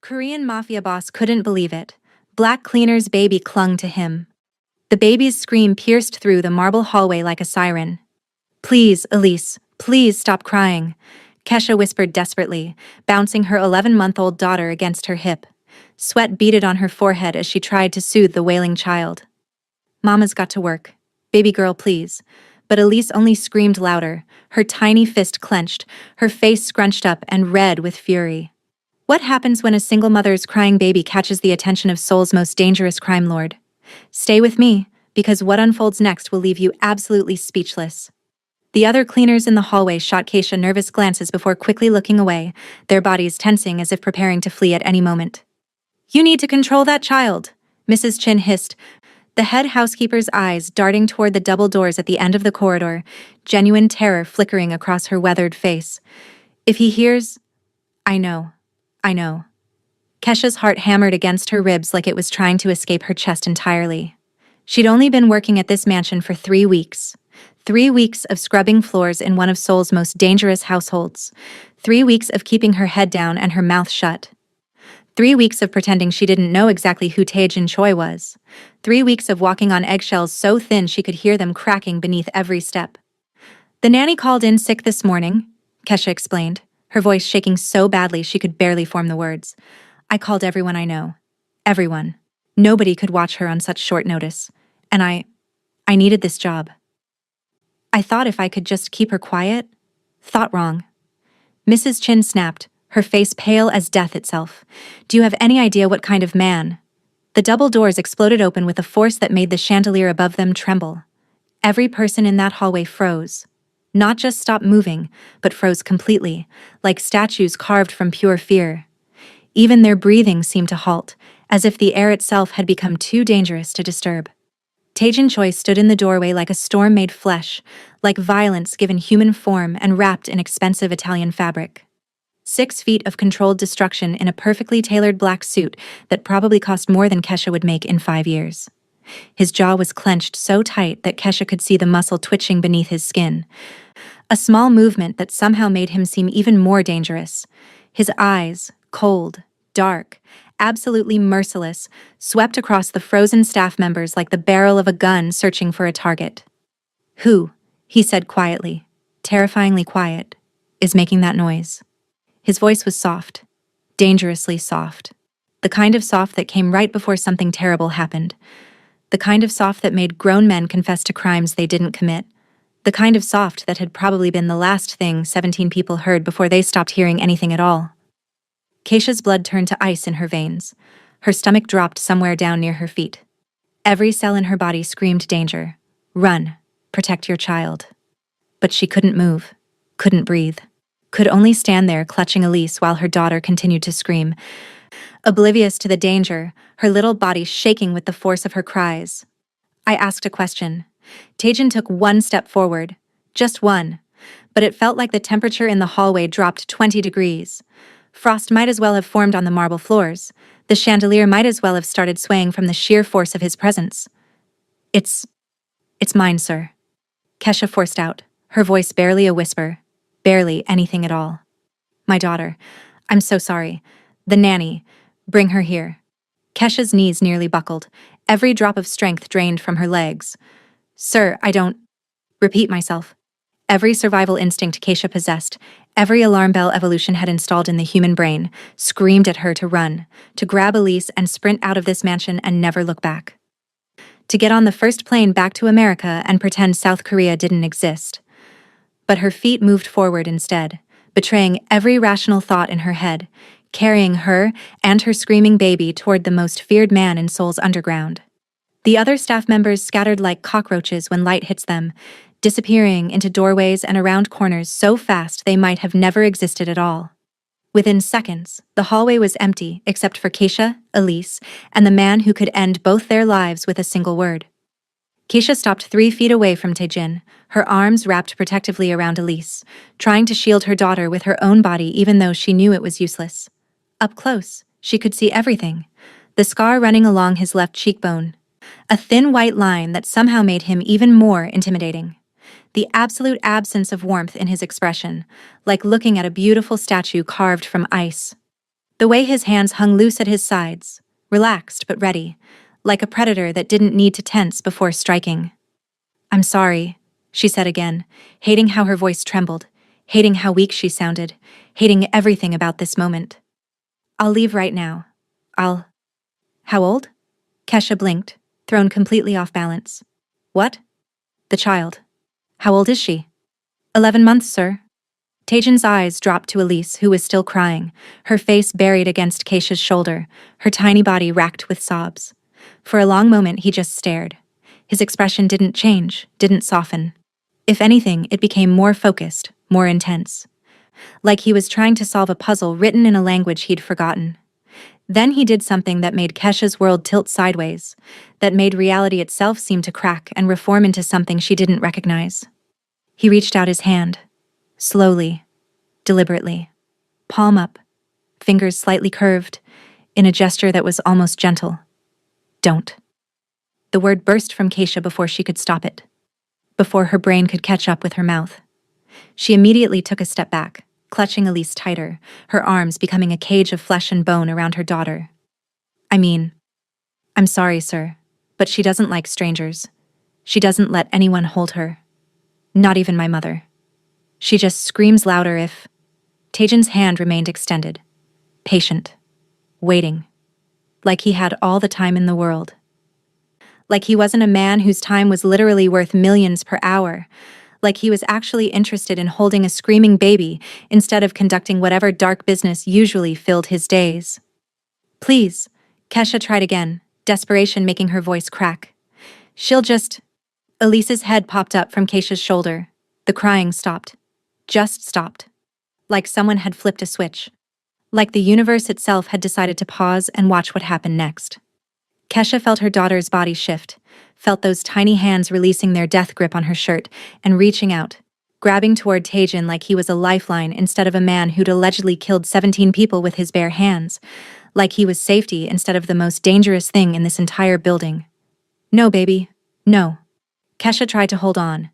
Korean Mafia boss couldn't believe it. Black cleaner's baby clung to him. The baby's scream pierced through the marble hallway like a siren. "Please, Elise, please stop crying," Kesha whispered desperately, bouncing her 11-month-old daughter against her hip. Sweat beaded on her forehead as she tried to soothe the wailing child. "Mama's got to work. Baby girl, please." But Elise only screamed louder, her tiny fist clenched, her face scrunched up and red with fury. What happens when a single mother's crying baby catches the attention of Seoul's most dangerous crime lord? Stay with me, because what unfolds next will leave you absolutely speechless. The other cleaners in the hallway shot Keisha nervous glances before quickly looking away, their bodies tensing as if preparing to flee at any moment. "You need to control that child," Mrs. Chin hissed, the head housekeeper's eyes darting toward the double doors at the end of the corridor, genuine terror flickering across her weathered face. "If he hears—" I know. Kesha's heart hammered against her ribs like it was trying to escape her chest entirely. She'd only been working at this mansion for 3 weeks. 3 weeks of scrubbing floors in one of Seoul's most dangerous households. 3 weeks of keeping her head down and her mouth shut. 3 weeks of pretending she didn't know exactly who Tae-jin Choi was. 3 weeks of walking on eggshells so thin she could hear them cracking beneath every step. "The nanny called in sick this morning," Kesha explained, her voice shaking so badly she could barely form the words. "I called everyone I know. Everyone. Nobody could watch her on such short notice. And I needed this job. I thought if I could just keep her quiet." "Thought wrong." Mrs. Chin snapped, her face pale as death itself. "Do you have any idea what kind of man?" The double doors exploded open with a force that made the chandelier above them tremble. Every person in that hallway froze. Not just stopped moving, but froze completely, like statues carved from pure fear. Even their breathing seemed to halt, as if the air itself had become too dangerous to disturb. Tae-jin Choi stood in the doorway like a storm made flesh, like violence given human form and wrapped in expensive Italian fabric. 6 feet of controlled destruction in a perfectly tailored black suit that probably cost more than Kesha would make in 5 years. His jaw was clenched so tight that Kesha could see the muscle twitching beneath his skin. A small movement that somehow made him seem even more dangerous. His eyes, cold, dark, absolutely merciless, swept across the frozen staff members like the barrel of a gun searching for a target. "Who," he said quietly, terrifyingly quiet, "is making that noise?" His voice was soft, dangerously soft. The kind of soft that came right before something terrible happened. The kind of soft that made grown men confess to crimes they didn't commit. The kind of soft that had probably been the last thing 17 people heard before they stopped hearing anything at all. Keisha's blood turned to ice in her veins. Her stomach dropped somewhere down near her feet. Every cell in her body screamed danger. Run. Protect your child. But she couldn't move. Couldn't breathe. Could only stand there clutching Elise while her daughter continued to scream. Oblivious to the danger, her little body shaking with the force of her cries. I asked a question. Tae-jin took 1 step forward. Just one. But it felt like the temperature in the hallway dropped 20 degrees. Frost might as well have formed on the marble floors. The chandelier might as well have started swaying from the sheer force of his presence. It's mine, sir." Kesha forced out, her voice barely a whisper, barely anything at all. "My daughter. I'm so sorry. The nanny. Bring her here." Kesha's knees nearly buckled, every drop of strength drained from her legs. "Sir, I don't repeat myself." Every survival instinct Keisha possessed, every alarm bell evolution had installed in the human brain, screamed at her to run, to grab Elise and sprint out of this mansion and never look back. To get on the first plane back to America and pretend South Korea didn't exist. But her feet moved forward instead, betraying every rational thought in her head, carrying her and her screaming baby toward the most feared man in Seoul's underground. The other staff members scattered like cockroaches when light hits them, disappearing into doorways and around corners so fast they might have never existed at all. Within seconds, the hallway was empty except for Keisha, Elise, and the man who could end both their lives with a single word. Keisha stopped 3 feet away from Tae-jin, her arms wrapped protectively around Elise, trying to shield her daughter with her own body even though she knew it was useless. Up close, she could see everything. The scar running along his left cheekbone. A thin white line that somehow made him even more intimidating. The absolute absence of warmth in his expression, like looking at a beautiful statue carved from ice. The way his hands hung loose at his sides, relaxed but ready, like a predator that didn't need to tense before striking. "I'm sorry," she said again, hating how her voice trembled, hating how weak she sounded, hating everything about this moment. "I'll leave right now. I'll—" "How old?" Kesha blinked, thrown completely off balance. "What?" "The child. How old is she?" 11 months, sir." Tajan's eyes dropped to Elise, who was still crying, her face buried against Keisha's shoulder, her tiny body racked with sobs. For a long moment he just stared. His expression didn't change, didn't soften. If anything, it became more focused, more intense. Like he was trying to solve a puzzle written in a language he'd forgotten. Then he did something that made Kesha's world tilt sideways, that made reality itself seem to crack and reform into something she didn't recognize. He reached out his hand. Slowly, deliberately, palm up, fingers slightly curved, in a gesture that was almost gentle. "Don't." The word burst from Keisha before she could stop it, before her brain could catch up with her mouth. She immediately took a step back, clutching Elise tighter, her arms becoming a cage of flesh and bone around her daughter. "I mean, I'm sorry, sir, but she doesn't like strangers. She doesn't let anyone hold her. Not even my mother. She just screams louder if—" Tajan's hand remained extended, patient, waiting, like he had all the time in the world. Like he wasn't a man whose time was literally worth millions per hour, like he was actually interested in holding a screaming baby instead of conducting whatever dark business usually filled his days. "Please," Kesha tried again, desperation making her voice crack. "She'll just—" Elise's head popped up from Keisha's shoulder. The crying stopped. Just stopped. Like someone had flipped a switch. Like the universe itself had decided to pause and watch what happened next. Kesha felt her daughter's body shift, felt those tiny hands releasing their death grip on her shirt and reaching out, grabbing toward Tajan like he was a lifeline instead of a man who'd allegedly killed 17 people with his bare hands, like he was safety instead of the most dangerous thing in this entire building. "No, baby. No." Kesha tried to hold on,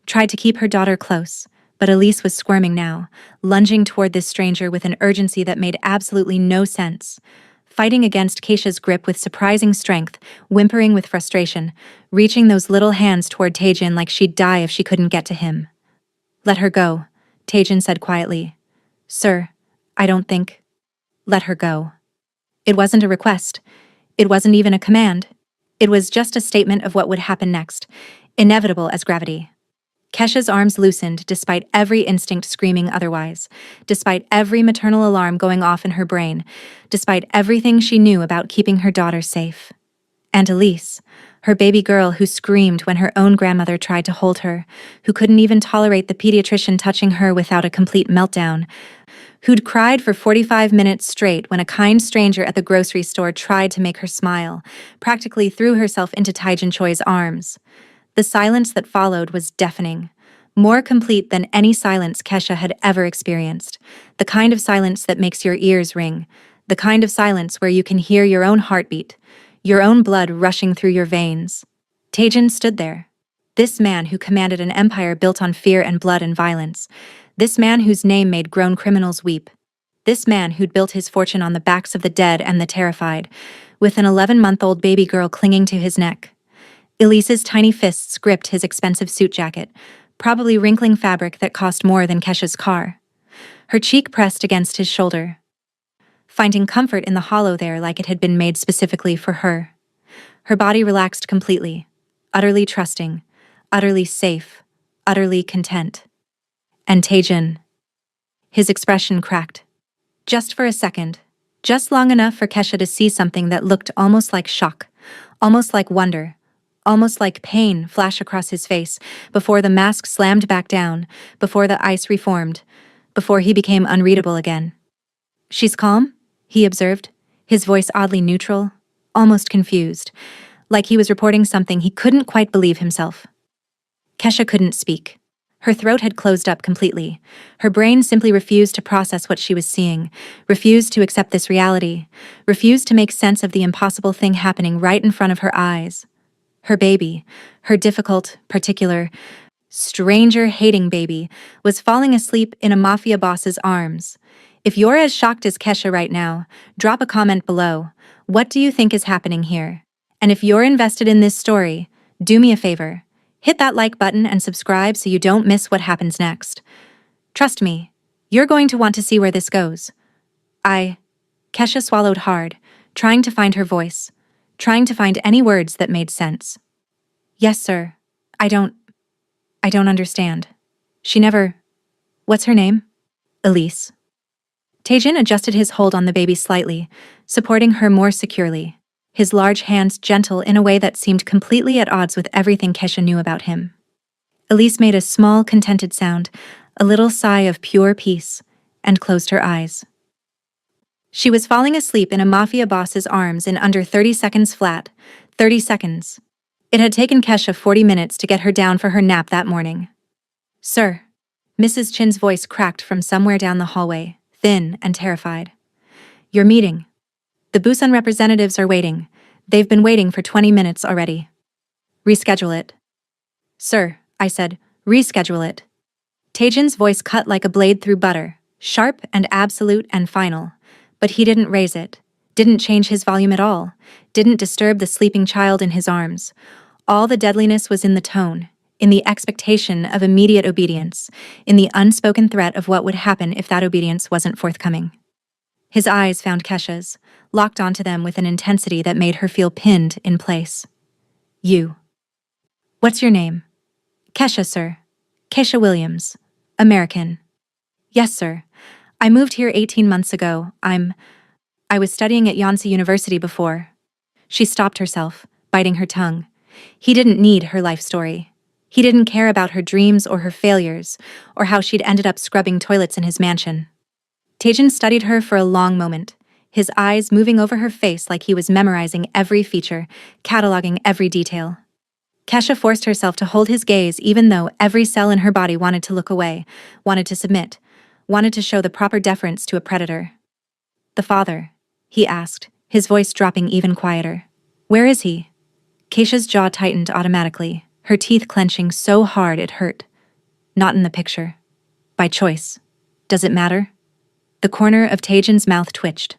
tried to keep her daughter close, but Elise was squirming now, lunging toward this stranger with an urgency that made absolutely no sense. Fighting against Keisha's grip with surprising strength, whimpering with frustration, reaching those little hands toward Tajan like she'd die if she couldn't get to him. "Let her go," Tajan said quietly. "Sir, I don't think—" "Let her go." It wasn't a request. It wasn't even a command. It was just a statement of what would happen next, inevitable as gravity. Kesha's arms loosened despite every instinct screaming otherwise, despite every maternal alarm going off in her brain, despite everything she knew about keeping her daughter safe. And Elise, her baby girl who screamed when her own grandmother tried to hold her, who couldn't even tolerate the pediatrician touching her without a complete meltdown, who'd cried for 45 minutes straight when a kind stranger at the grocery store tried to make her smile, practically threw herself into Taejan Choi's arms. The silence that followed was deafening, more complete than any silence Kesha had ever experienced, the kind of silence that makes your ears ring, the kind of silence where you can hear your own heartbeat, your own blood rushing through your veins. Taejan stood there. This man who commanded an empire built on fear and blood and violence. This man whose name made grown criminals weep. This man who'd built his fortune on the backs of the dead and the terrified, with an 11-month-old baby girl clinging to his neck. Elise's tiny fists gripped his expensive suit jacket, probably wrinkling fabric that cost more than Kesha's car. Her cheek pressed against his shoulder, finding comfort in the hollow there like it had been made specifically for her. Her body relaxed completely, utterly trusting, utterly safe, utterly content. And Taejan. His expression cracked. Just for a second, just long enough for Kesha to see something that looked almost like shock, almost like wonder, almost like pain flash across his face before the mask slammed back down, before the ice reformed, before he became unreadable again. "She's calm?" he observed, his voice oddly neutral, almost confused, like he was reporting something he couldn't quite believe himself. Kesha couldn't speak. Her throat had closed up completely. Her brain simply refused to process what she was seeing, refused to accept this reality, refused to make sense of the impossible thing happening right in front of her eyes. Her baby, her difficult, particular, stranger-hating baby, was falling asleep in a Mafia boss's arms, If you're as shocked as Kesha right now, drop a comment below. What do you think is happening here? And if you're invested in this story, do me a favor. Hit that like button and subscribe so you don't miss what happens next. Trust me, you're going to want to see where this goes. Kesha swallowed hard, trying to find her voice, trying to find any words that made sense. Yes, sir. I don't understand. What's her name? Elise. Taejin adjusted his hold on the baby slightly, supporting her more securely, his large hands gentle in a way that seemed completely at odds with everything Kesha knew about him. Elise made a small, contented sound, a little sigh of pure peace, and closed her eyes. She was falling asleep in a Mafia boss's arms in under 30 seconds flat. 30 seconds. It had taken Kesha 40 minutes to get her down for her nap that morning. Sir. Mrs. Chin's voice cracked from somewhere down the hallway, thin and terrified. Your meeting. The Busan representatives are waiting. They've been waiting for 20 minutes already. Reschedule it. Sir, I said, reschedule it. Taejin's voice cut like a blade through butter, sharp and absolute and final. But he didn't raise it, didn't change his volume at all, didn't disturb the sleeping child in his arms. All the deadliness was in the tone, in the expectation of immediate obedience, in the unspoken threat of what would happen if that obedience wasn't forthcoming. His eyes found Kesha's, locked onto them with an intensity that made her feel pinned in place. You. What's your name? Kesha, sir. Kesha Williams. American. Yes, sir. I moved here 18 months ago. I was studying at Yonsei University before. She stopped herself, biting her tongue. He didn't need her life story. He didn't care about her dreams or her failures, or how she'd ended up scrubbing toilets in his mansion. Taejin studied her for a long moment, his eyes moving over her face like he was memorizing every feature, cataloging every detail. Kesha forced herself to hold his gaze even though every cell in her body wanted to look away, wanted to submit, wanted to show the proper deference to a predator. The father, he asked, his voice dropping even quieter. Where is he? Keisha's jaw tightened automatically, her teeth clenching so hard it hurt. Not in the picture. By choice. Does it matter? The corner of Taejin's mouth twitched.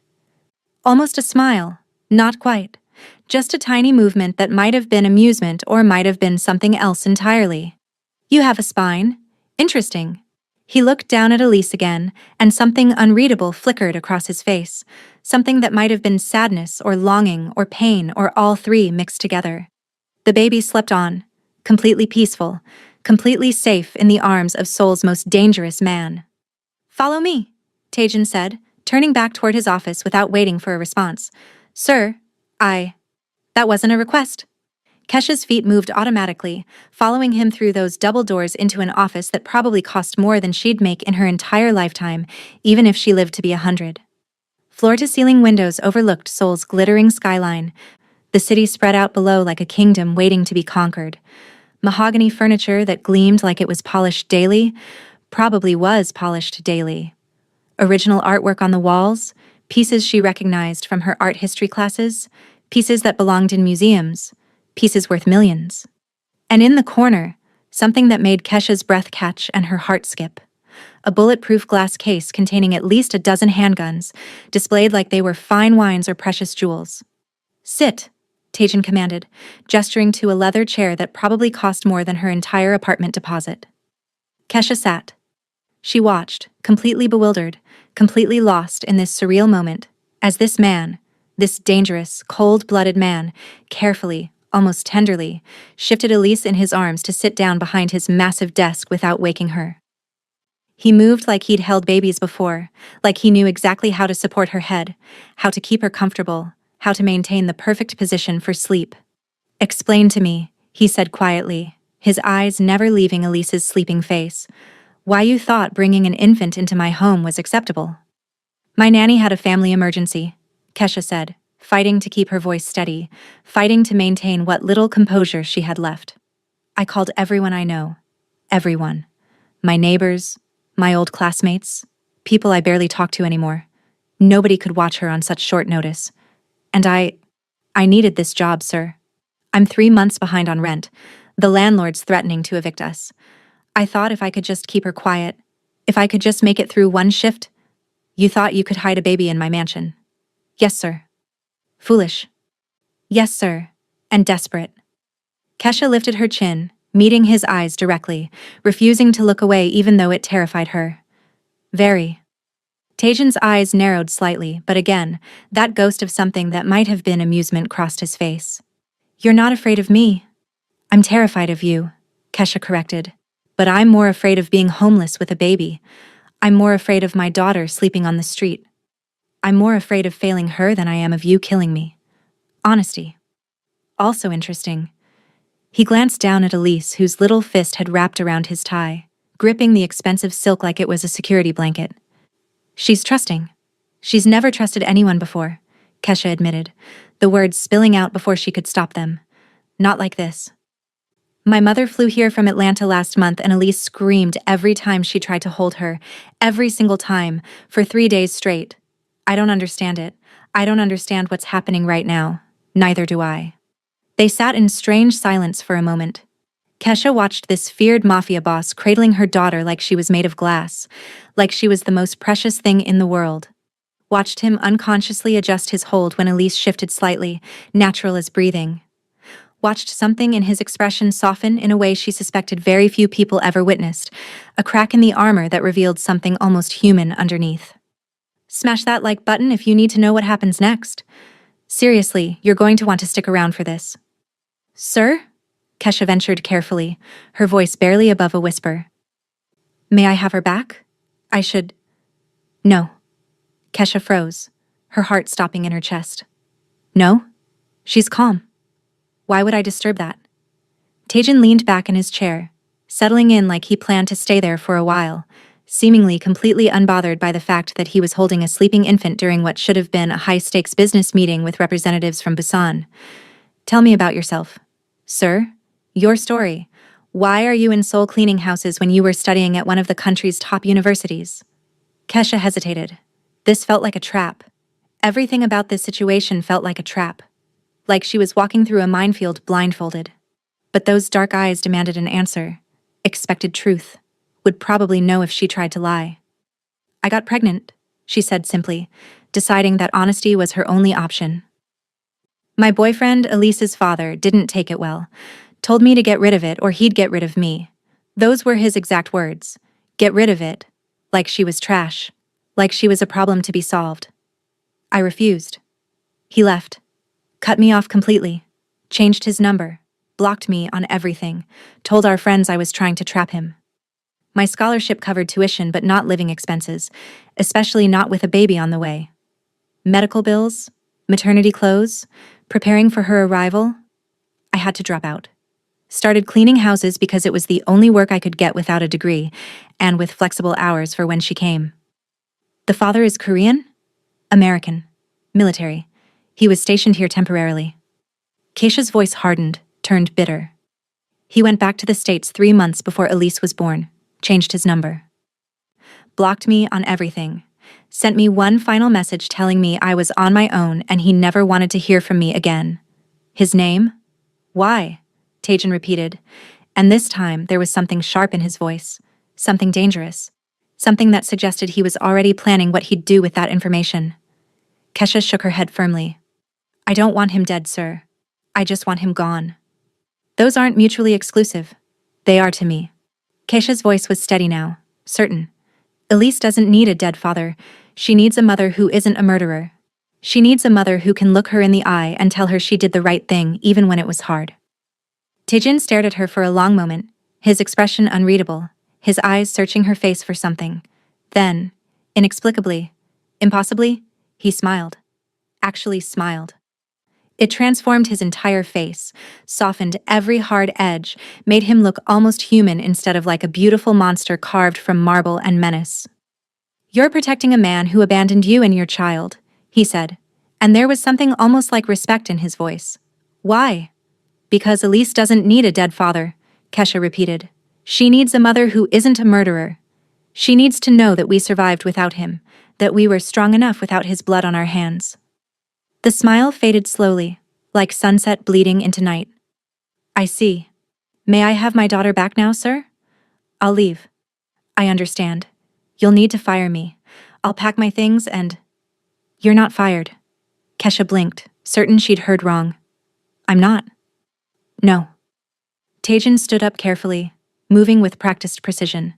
Almost a smile. Not quite. Just a tiny movement that might have been amusement or might have been something else entirely. You have a spine? Interesting. He looked down at Elise again, and something unreadable flickered across his face, something that might have been sadness or longing or pain or all three mixed together. The baby slept on, completely peaceful, completely safe in the arms of Seoul's most dangerous man. Follow me, Taejin said, turning back toward his office without waiting for a response. Sir, that wasn't a request. Kesha's feet moved automatically, following him through those double doors into an office that probably cost more than she'd make in her entire lifetime, even if she lived to be 100. Floor-to-ceiling windows overlooked Seoul's glittering skyline, the city spread out below like a kingdom waiting to be conquered. Mahogany furniture that gleamed like it was polished daily, probably was polished daily. Original artwork on the walls, pieces she recognized from her art history classes, pieces that belonged in museums, pieces worth millions. And in the corner, something that made Kesha's breath catch and her heart skip. A bulletproof glass case containing at least a dozen handguns, displayed like they were fine wines or precious jewels. Sit, Taejin commanded, gesturing to a leather chair that probably cost more than her entire apartment deposit. Kesha sat. She watched, completely bewildered, completely lost in this surreal moment, as this man, this dangerous, cold-blooded man, carefully, almost tenderly, shifted Elise in his arms to sit down behind his massive desk without waking her. He moved like he'd held babies before, like he knew exactly how to support her head, how to keep her comfortable, how to maintain the perfect position for sleep. Explain to me, he said quietly, his eyes never leaving Elise's sleeping face, why you thought bringing an infant into my home was acceptable. My nanny had a family emergency, Kesha said, fighting to keep her voice steady, fighting to maintain what little composure she had left. I called everyone I know. Everyone. My neighbors, my old classmates, people I barely talk to anymore. Nobody could watch her on such short notice. And I needed this job, sir. I'm 3 months behind on rent. The landlord's threatening to evict us. I thought if I could just keep her quiet, if I could just make it through one shift. You thought you could hide a baby in my mansion. Yes, sir. Foolish. Yes, sir. And desperate. Kesha lifted her chin, meeting his eyes directly, refusing to look away even though it terrified her. Very. Tajan's eyes narrowed slightly, but again, that ghost of something that might have been amusement crossed his face. You're not afraid of me. I'm terrified of you, Kesha corrected. But I'm more afraid of being homeless with a baby. I'm more afraid of my daughter sleeping on the street. I'm more afraid of failing her than I am of you killing me. Honesty. Also interesting. He glanced down at Elise, whose little fist had wrapped around his tie, gripping the expensive silk like it was a security blanket. She's trusting. She's never trusted anyone before, Kesha admitted, the words spilling out before she could stop them. Not like this. My mother flew here from Atlanta last month and Elise screamed every time she tried to hold her, every single time, for 3 days straight. I don't understand it. I don't understand what's happening right now. Neither do I. They sat in strange silence for a moment. Kesha watched this feared mafia boss cradling her daughter like she was made of glass, like she was the most precious thing in the world. Watched him unconsciously adjust his hold when Elise shifted slightly, natural as breathing. Watched something in his expression soften in a way she suspected very few people ever witnessed, a crack in the armor that revealed something almost human underneath. Smash that like button if you need to know what happens next. Seriously, you're going to want to stick around for this. Sir? Kesha ventured carefully, her voice barely above a whisper. May I have her back? I should... No. Kesha froze, her heart stopping in her chest. No? She's calm. Why would I disturb that? Tajan leaned back in his chair, settling in like he planned to stay there for a while, seemingly completely unbothered by the fact that he was holding a sleeping infant during what should have been a high-stakes business meeting with representatives from Busan. Tell me about yourself. Sir? Your story. Why are you in soul cleaning houses when you were studying at one of the country's top universities? Kesha hesitated. This felt like a trap. Everything about this situation felt like a trap. Like she was walking through a minefield blindfolded. But those dark eyes demanded an answer. Expected truth. Would probably know if she tried to lie. I got pregnant, she said simply, deciding that honesty was her only option. My boyfriend, Elise's father, didn't take it well. Told me to get rid of it or he'd get rid of me. Those were his exact words. Get rid of it. Like she was trash. Like she was a problem to be solved. I refused. He left. Cut me off completely. Changed his number. Blocked me on everything. Told our friends I was trying to trap him. My scholarship covered tuition but not living expenses, especially not with a baby on the way. Medical bills, maternity clothes, preparing for her arrival. I had to drop out. Started cleaning houses because it was the only work I could get without a degree, and with flexible hours for when she came. The father is Korean? American. Military. He was stationed here temporarily. Keisha's voice hardened, turned bitter. He went back to the States 3 months before Elise was born, changed his number. Blocked me on everything. Sent me one final message telling me I was on my own and he never wanted to hear from me again. His name? Why? Tajan repeated, and this time there was something sharp in his voice, something dangerous, something that suggested he was already planning what he'd do with that information. Kesha shook her head firmly. I don't want him dead, sir. I just want him gone. Those aren't mutually exclusive. They are to me. Keisha's voice was steady now, certain. Elise doesn't need a dead father. She needs a mother who isn't a murderer. She needs a mother who can look her in the eye and tell her she did the right thing even when it was hard. Tajan stared at her for a long moment, his expression unreadable, his eyes searching her face for something. Then, inexplicably, impossibly, he smiled. Actually smiled. It transformed his entire face, softened every hard edge, made him look almost human instead of like a beautiful monster carved from marble and menace. You're protecting a man who abandoned you and your child, he said, and there was something almost like respect in his voice. Why? Because Elise doesn't need a dead father, Kesha repeated. She needs a mother who isn't a murderer. She needs to know that we survived without him, that we were strong enough without his blood on our hands. The smile faded slowly, like sunset bleeding into night. I see. May I have my daughter back now, sir? I'll leave. I understand. You'll need to fire me. I'll pack my things and... You're not fired. Kesha blinked, certain she'd heard wrong. I'm not. No. Taejin stood up carefully, moving with practiced precision,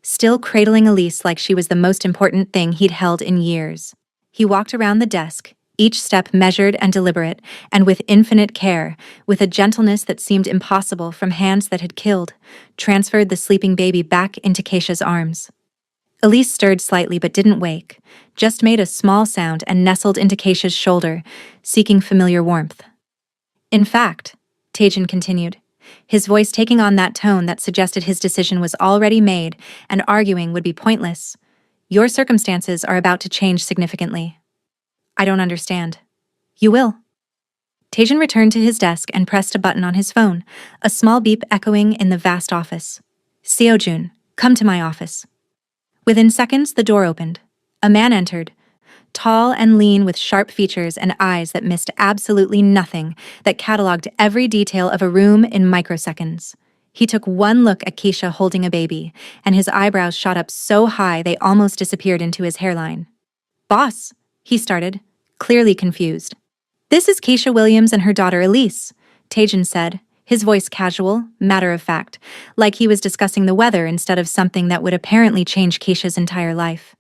still cradling Elise like she was the most important thing he'd held in years. He walked around the desk, each step measured and deliberate, and with infinite care, with a gentleness that seemed impossible from hands that had killed, transferred the sleeping baby back into Keisha's arms. Elise stirred slightly but didn't wake, just made a small sound and nestled into Keisha's shoulder, seeking familiar warmth. In fact, Taejin continued, his voice taking on that tone that suggested his decision was already made and arguing would be pointless, your circumstances are about to change significantly. I don't understand. You will. Taejin returned to his desk and pressed a button on his phone, a small beep echoing in the vast office. Seojun, come to my office. Within seconds, the door opened. A man entered, tall and lean with sharp features and eyes that missed absolutely nothing, that cataloged every detail of a room in microseconds. He took one look at Keisha holding a baby, and his eyebrows shot up so high they almost disappeared into his hairline. Boss, he started, clearly confused. This is Keisha Williams and her daughter Elise, Taejin said, his voice casual, matter-of-fact, like he was discussing the weather instead of something that would apparently change Keisha's entire life.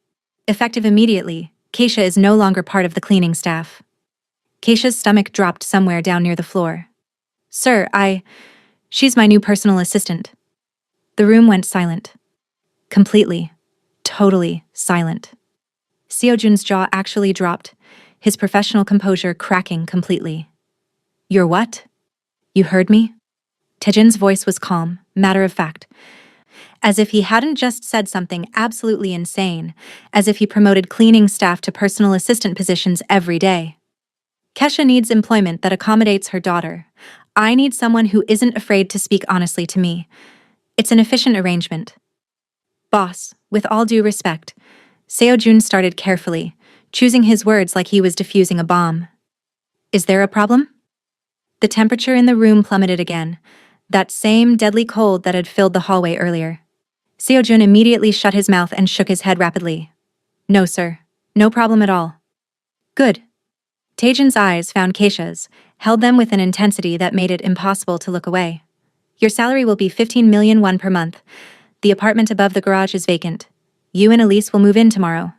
Effective immediately, Keisha is no longer part of the cleaning staff. Keisha's stomach dropped somewhere down near the floor. Sir, she's my new personal assistant. The room went silent. Completely, totally silent. Seojun's jaw actually dropped, his professional composure cracking completely. You're what? You heard me? Taejin's voice was calm, matter-of-fact, as if he hadn't just said something absolutely insane, as if he promoted cleaning staff to personal assistant positions every day. Kesha needs employment that accommodates her daughter. I need someone who isn't afraid to speak honestly to me. It's an efficient arrangement. Boss, with all due respect, Seojun started carefully, choosing his words like he was defusing a bomb. Is there a problem? The temperature in the room plummeted again, that same deadly cold that had filled the hallway earlier. Seojun immediately shut his mouth and shook his head rapidly. No, sir. No problem at all. Good. Taejin's eyes found Keisha's, held them with an intensity that made it impossible to look away. Your salary will be 15 million won per month. The apartment above the garage is vacant. You and Elise will move in tomorrow.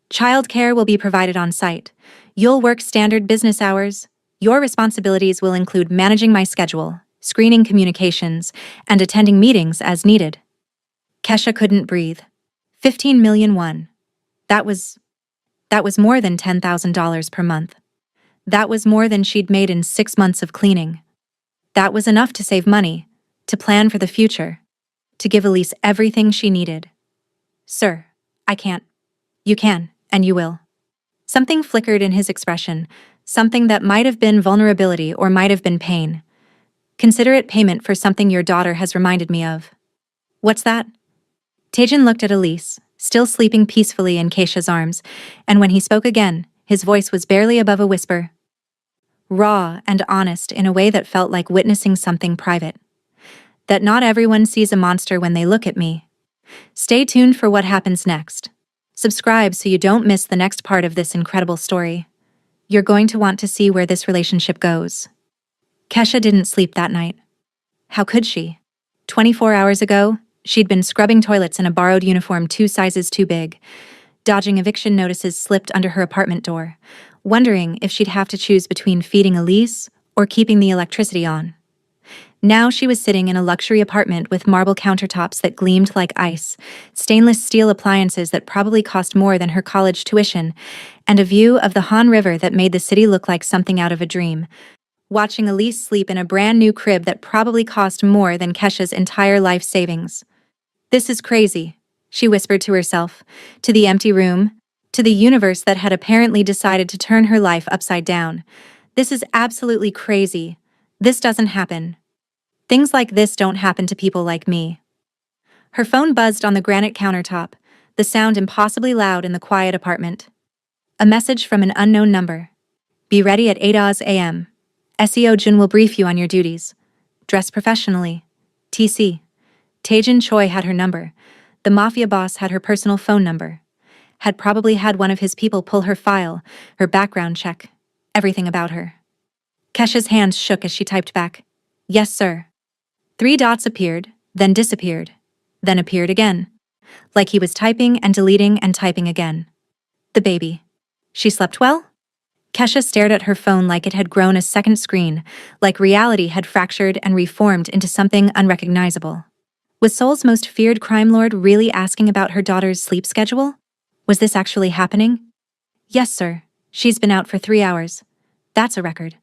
Childcare will be provided on site. You'll work standard business hours. Your responsibilities will include managing my schedule, screening communications, and attending meetings as needed. Kesha couldn't breathe. 15 million won. That was more than $10,000 per month. That was more than she'd made in 6 months of cleaning. That was enough to save money, to plan for the future, to give Elise everything she needed. Sir, I can't. You can, and you will. Something flickered in his expression, something that might have been vulnerability or might have been pain. Consider it payment for something your daughter has reminded me of. What's that? Taejin looked at Elise, still sleeping peacefully in Keisha's arms, and when he spoke again, his voice was barely above a whisper. Raw and honest in a way that felt like witnessing something private. That not everyone sees a monster when they look at me. Stay tuned for what happens next. Subscribe so you don't miss the next part of this incredible story. You're going to want to see where this relationship goes. Kesha didn't sleep that night. How could she? 24 hours ago, she'd been scrubbing toilets in a borrowed uniform 2 sizes too big, dodging eviction notices slipped under her apartment door, wondering if she'd have to choose between feeding Elise or keeping the electricity on. Now she was sitting in a luxury apartment with marble countertops that gleamed like ice, stainless steel appliances that probably cost more than her college tuition, and a view of the Han River that made the city look like something out of a dream, watching Elise sleep in a brand new crib that probably cost more than Kesha's entire life savings. This is crazy, she whispered to herself, to the empty room, to the universe that had apparently decided to turn her life upside down. This is absolutely crazy. This doesn't happen. Things like this don't happen to people like me. Her phone buzzed on the granite countertop, the sound impossibly loud in the quiet apartment. A message from an unknown number. Be ready at 8 a.m. Seojun will brief you on your duties. Dress professionally. TC. Taejin Choi had her number. The Mafia boss had her personal phone number. had probably had one of his people pull her file, her background check, everything about her. Kesha's hands shook as she typed back, "Yes, sir." 3 dots appeared, then disappeared, then appeared again, like he was typing and deleting and typing again. The baby. She slept well? Kesha stared at her phone like it had grown a second screen, like reality had fractured and reformed into something unrecognizable. Was Seoul's most feared crime lord really asking about her daughter's sleep schedule? Was this actually happening? Yes, sir. She's been out for 3 hours. That's a record.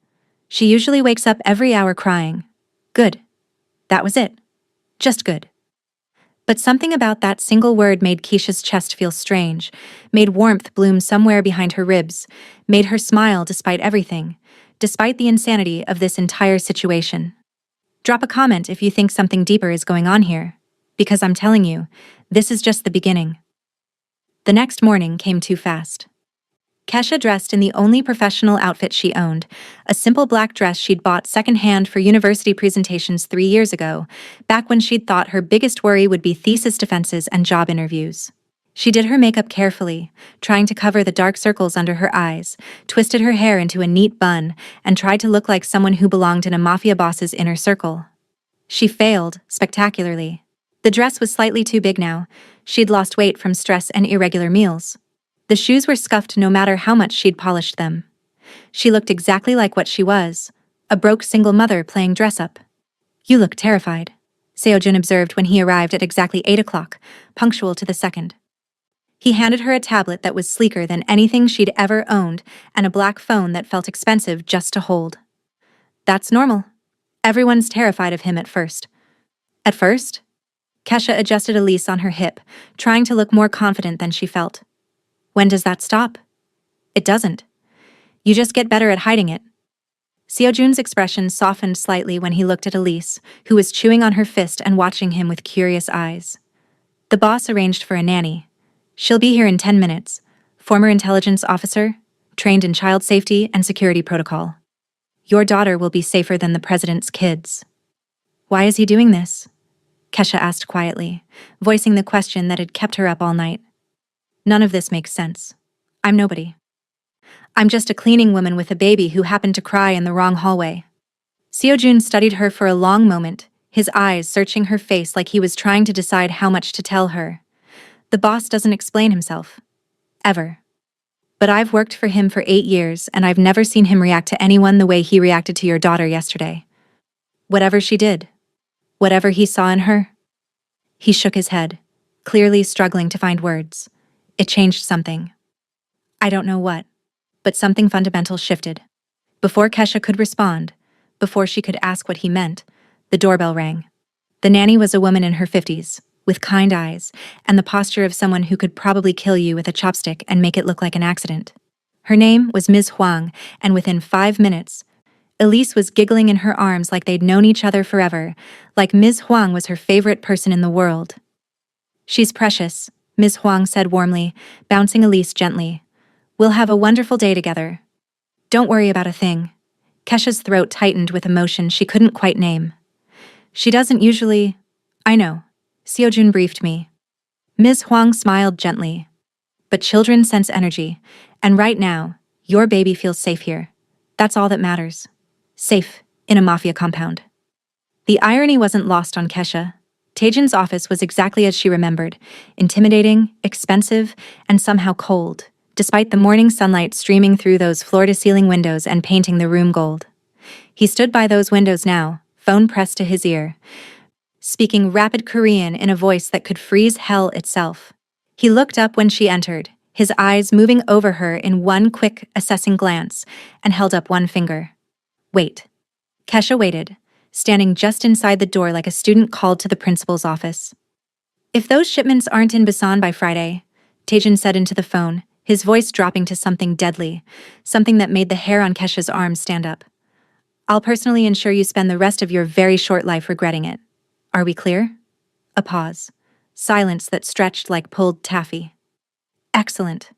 She usually wakes up every hour crying. Good. That was it. Just good. But something about that single word made Keisha's chest feel strange, made warmth bloom somewhere behind her ribs, made her smile despite everything, despite the insanity of this entire situation. Drop a comment if you think something deeper is going on here, because I'm telling you, this is just the beginning. The next morning came too fast. Kesha dressed in the only professional outfit she owned, a simple black dress she'd bought secondhand for university presentations 3 years ago, back when she'd thought her biggest worry would be thesis defenses and job interviews. She did her makeup carefully, trying to cover the dark circles under her eyes, twisted her hair into a neat bun, and tried to look like someone who belonged in a mafia boss's inner circle. She failed, spectacularly. The dress was slightly too big now. She'd lost weight from stress and irregular meals. The shoes were scuffed no matter how much she'd polished them. She looked exactly like what she was, a broke single mother playing dress-up. "You look terrified," Seojun observed when he arrived at exactly 8 o'clock, punctual to the second. He handed her a tablet that was sleeker than anything she'd ever owned and a black phone that felt expensive just to hold. That's normal. Everyone's terrified of him at first. At first? Kesha adjusted a leash on her hip, trying to look more confident than she felt. When does that stop? It doesn't. You just get better at hiding it. Seojun's expression softened slightly when he looked at Elise, who was chewing on her fist and watching him with curious eyes. The boss arranged for a nanny. She'll be here in 10 minutes. Former intelligence officer, trained in child safety and security protocol. Your daughter will be safer than the president's kids. Why is he doing this? Kesha asked quietly, voicing the question that had kept her up all night. None of this makes sense. I'm nobody. I'm just a cleaning woman with a baby who happened to cry in the wrong hallway. Seojun studied her for a long moment, his eyes searching her face like he was trying to decide how much to tell her. The boss doesn't explain himself. Ever. But I've worked for him for 8 years and I've never seen him react to anyone the way he reacted to your daughter yesterday. Whatever she did. Whatever he saw in her. He shook his head, clearly struggling to find words. It changed something. I don't know what, but something fundamental shifted. Before Kesha could respond, before she could ask what he meant, the doorbell rang. The nanny was a woman in her 50s, with kind eyes, and the posture of someone who could probably kill you with a chopstick and make it look like an accident. Her name was Ms. Huang, and within 5 minutes, Elise was giggling in her arms like they'd known each other forever, like Ms. Huang was her favorite person in the world. She's precious, Ms. Huang said warmly, bouncing Elise gently. We'll have a wonderful day together. Don't worry about a thing. Kesha's throat tightened with emotion she couldn't quite name. She doesn't usually... I know. Seojun briefed me. Ms. Huang smiled gently. But children sense energy, and right now, your baby feels safe here. That's all that matters. Safe, in a mafia compound. The irony wasn't lost on Kesha. Taejin's office was exactly as she remembered, intimidating, expensive, and somehow cold, despite the morning sunlight streaming through those floor-to-ceiling windows and painting the room gold. He stood by those windows now, phone pressed to his ear, speaking rapid Korean in a voice that could freeze hell itself. He looked up when she entered, his eyes moving over her in one quick, assessing glance, and held up one finger. Wait. Kesha waited, standing just inside the door like a student called to the principal's office. If those shipments aren't in Busan by Friday, Taejin said into the phone, his voice dropping to something deadly, something that made the hair on Kesha's arms stand up. I'll personally ensure you spend the rest of your very short life regretting it. Are we clear? A pause. Silence that stretched like pulled taffy. Excellent.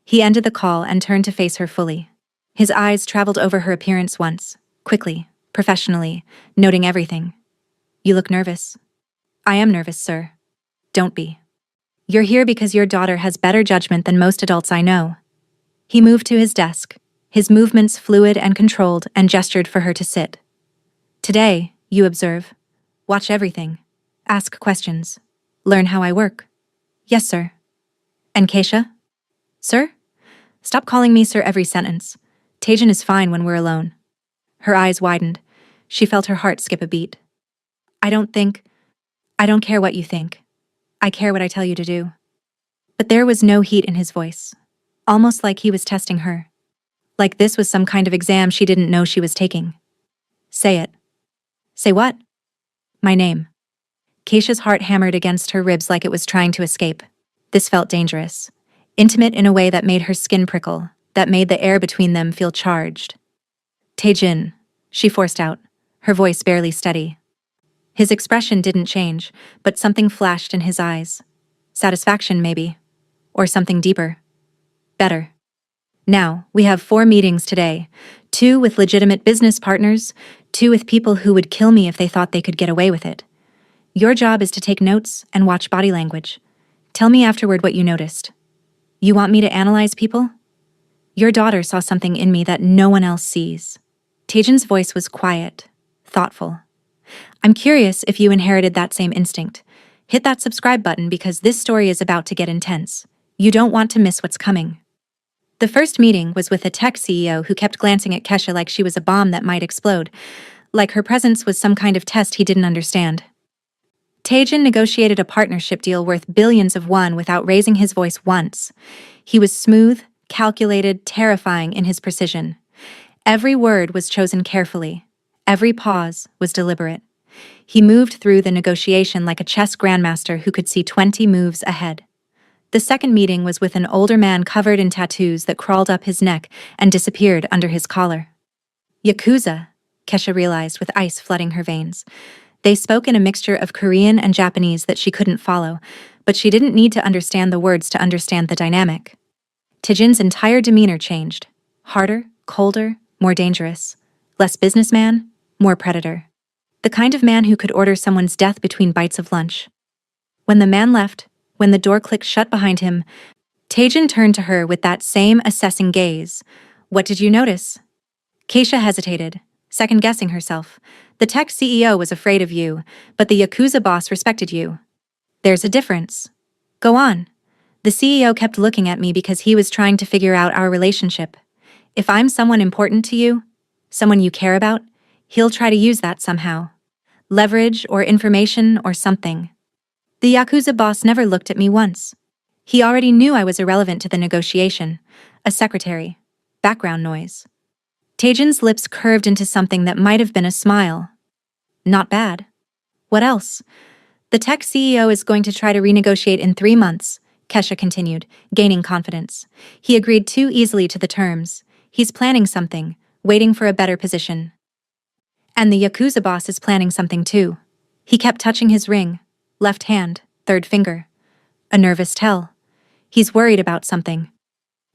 He ended the call and turned to face her fully. His eyes traveled over her appearance once, quickly, professionally, noting everything. You look nervous. I am nervous, sir. Don't be. You're here because your daughter has better judgment than most adults I know. He moved to his desk, his movements fluid and controlled, and gestured for her to sit. Today, you observe. Watch everything. Ask questions. Learn how I work. Yes, sir. And Keisha? Sir? Stop calling me sir every sentence. Taejin is fine when we're alone. Her eyes widened. She felt her heart skip a beat. I don't care what you think. I care what I tell you to do. But there was no heat in his voice. Almost like he was testing her. Like this was some kind of exam she didn't know she was taking. Say it. Say what? My name. Keisha's heart hammered against her ribs like it was trying to escape. This felt dangerous. Intimate in a way that made her skin prickle, that made the air between them feel charged. Taejin, she forced out, her voice barely steady. His expression didn't change, but something flashed in his eyes. Satisfaction, maybe. Or something deeper. Better. Now, we have 4 meetings today. 2 with legitimate business partners, 2 with people who would kill me if they thought they could get away with it. Your job is to take notes and watch body language. Tell me afterward what you noticed. You want me to analyze people? Your daughter saw something in me that no one else sees. Taejin's voice was quiet, thoughtful. I'm curious if you inherited that same instinct. Hit that subscribe button because this story is about to get intense. You don't want to miss what's coming. The first meeting was with a tech CEO who kept glancing at Kesha like she was a bomb that might explode, like her presence was some kind of test he didn't understand. Taejin negotiated a partnership deal worth billions of won without raising his voice once. He was smooth, calculated, terrifying in his precision. Every word was chosen carefully. Every pause was deliberate. He moved through the negotiation like a chess grandmaster who could see 20 moves ahead. The second meeting was with an older man covered in tattoos that crawled up his neck and disappeared under his collar. Yakuza, Kesha realized with ice flooding her veins. They spoke in a mixture of Korean and Japanese that she couldn't follow, but she didn't need to understand the words to understand the dynamic. Taejin's entire demeanor changed. Harder, colder, more dangerous. Less businessman, more predator. The kind of man who could order someone's death between bites of lunch. When the man left, when the door clicked shut behind him, Taejin turned to her with that same assessing gaze. What did you notice? Keisha hesitated, second-guessing herself. The tech CEO was afraid of you, but the Yakuza boss respected you. There's a difference. Go on. The CEO kept looking at me because he was trying to figure out our relationship. If I'm someone important to you, someone you care about, he'll try to use that somehow. Leverage or information or something. The Yakuza boss never looked at me once. He already knew I was irrelevant to the negotiation. A secretary. Background noise. Taejin's lips curved into something that might have been a smile. Not bad. What else? The tech CEO is going to try to renegotiate in 3 months, Kesha continued, gaining confidence. He agreed too easily to the terms. He's planning something, waiting for a better position. And the Yakuza boss is planning something too. He kept touching his ring. Left hand, third finger. A nervous tell. He's worried about something.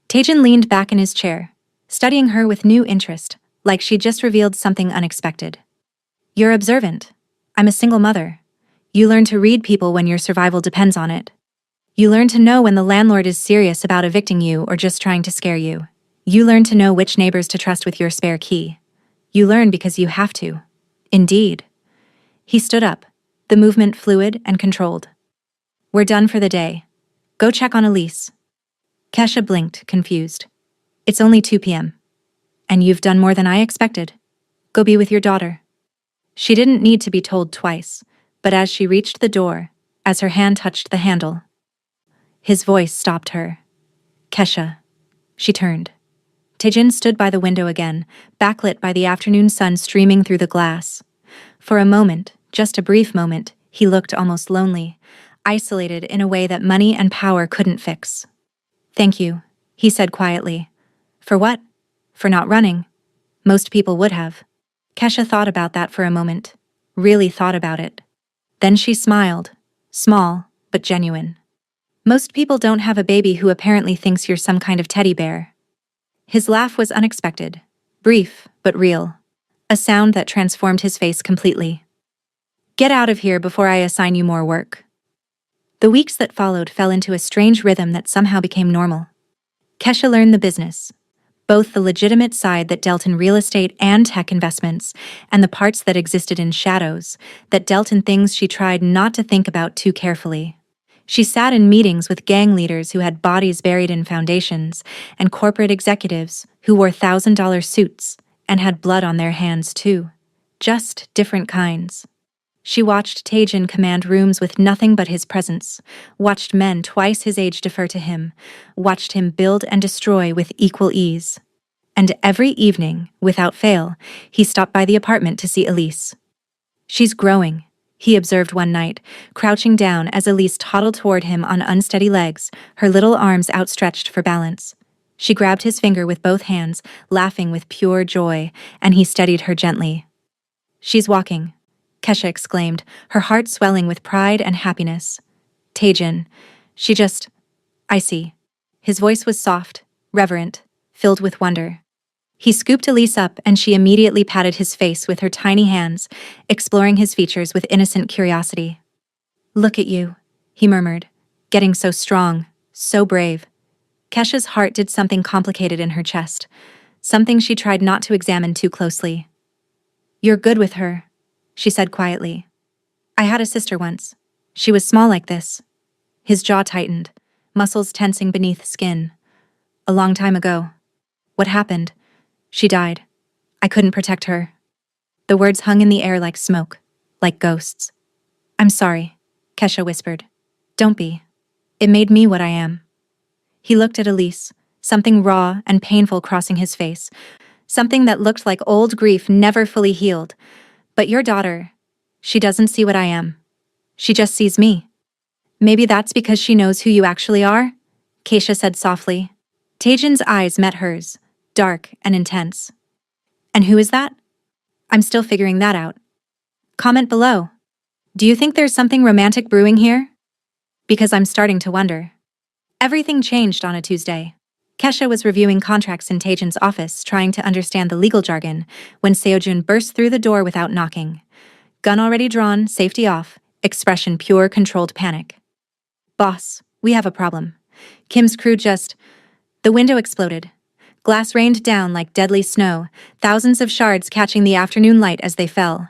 Taejin leaned back in his chair, studying her with new interest, like she'd just revealed something unexpected. You're observant. I'm a single mother. You learn to read people when your survival depends on it. You learn to know when the landlord is serious about evicting you or just trying to scare you. You learn to know which neighbors to trust with your spare key. You learn because you have to. Indeed. He stood up, the movement fluid and controlled. We're done for the day. Go check on Elise. Kesha blinked, confused. It's only 2 p.m. And you've done more than I expected. Go be with your daughter. She didn't need to be told twice, but as she reached the door, as her hand touched the handle, his voice stopped her. Kesha. She turned. Taejin stood by the window again, backlit by the afternoon sun streaming through the glass. For a moment, just a brief moment, he looked almost lonely, isolated in a way that money and power couldn't fix. Thank you, he said quietly. For what? For not running. Most people would have. Kesha thought about that for a moment. Really thought about it. Then she smiled. Small, but genuine. Most people don't have a baby who apparently thinks you're some kind of teddy bear. His laugh was unexpected. Brief, but real. A sound that transformed his face completely. Get out of here before I assign you more work. The weeks that followed fell into a strange rhythm that somehow became normal. Kesha learned the business, both the legitimate side that dealt in real estate and tech investments, and the parts that existed in shadows, that dealt in things she tried not to think about too carefully. She sat in meetings with gang leaders who had bodies buried in foundations, and corporate executives who wore $1,000 suits and had blood on their hands too. Just different kinds. She watched Taejin command rooms with nothing but his presence, watched men twice his age defer to him, watched him build and destroy with equal ease. And every evening, without fail, he stopped by the apartment to see Elise. "She's growing," he observed one night, crouching down as Elise toddled toward him on unsteady legs, her little arms outstretched for balance. She grabbed his finger with both hands, laughing with pure joy, and he steadied her gently. "She's walking," Kesha exclaimed, her heart swelling with pride and happiness. "Taejin, I see." His voice was soft, reverent, filled with wonder. He scooped Elise up and she immediately patted his face with her tiny hands, exploring his features with innocent curiosity. "Look at you," he murmured, "getting so strong, so brave." Kesha's heart did something complicated in her chest, something she tried not to examine too closely. "You're good with her," she said quietly. "I had a sister once. She was small like this." His jaw tightened, muscles tensing beneath skin. "A long time ago." "What happened?" "She died. I couldn't protect her." The words hung in the air like smoke, like ghosts. "I'm sorry," Kesha whispered. "Don't be. It made me what I am." He looked at Elise, something raw and painful crossing his face, something that looked like old grief never fully healed. "But your daughter, she doesn't see what I am. She just sees me." "Maybe that's because she knows who you actually are," Keisha said softly. Taejin's eyes met hers, dark and intense. "And who is that?" "I'm still figuring that out." Comment below. Do you think there's something romantic brewing here? Because I'm starting to wonder. Everything changed on a Tuesday. Kesha was reviewing contracts in Taejin's office, trying to understand the legal jargon, when Seojun burst through the door without knocking. Gun already drawn, safety off, expression pure controlled panic. "Boss, we have a problem. Kim's crew just..." The window exploded. Glass rained down like deadly snow, thousands of shards catching the afternoon light as they fell.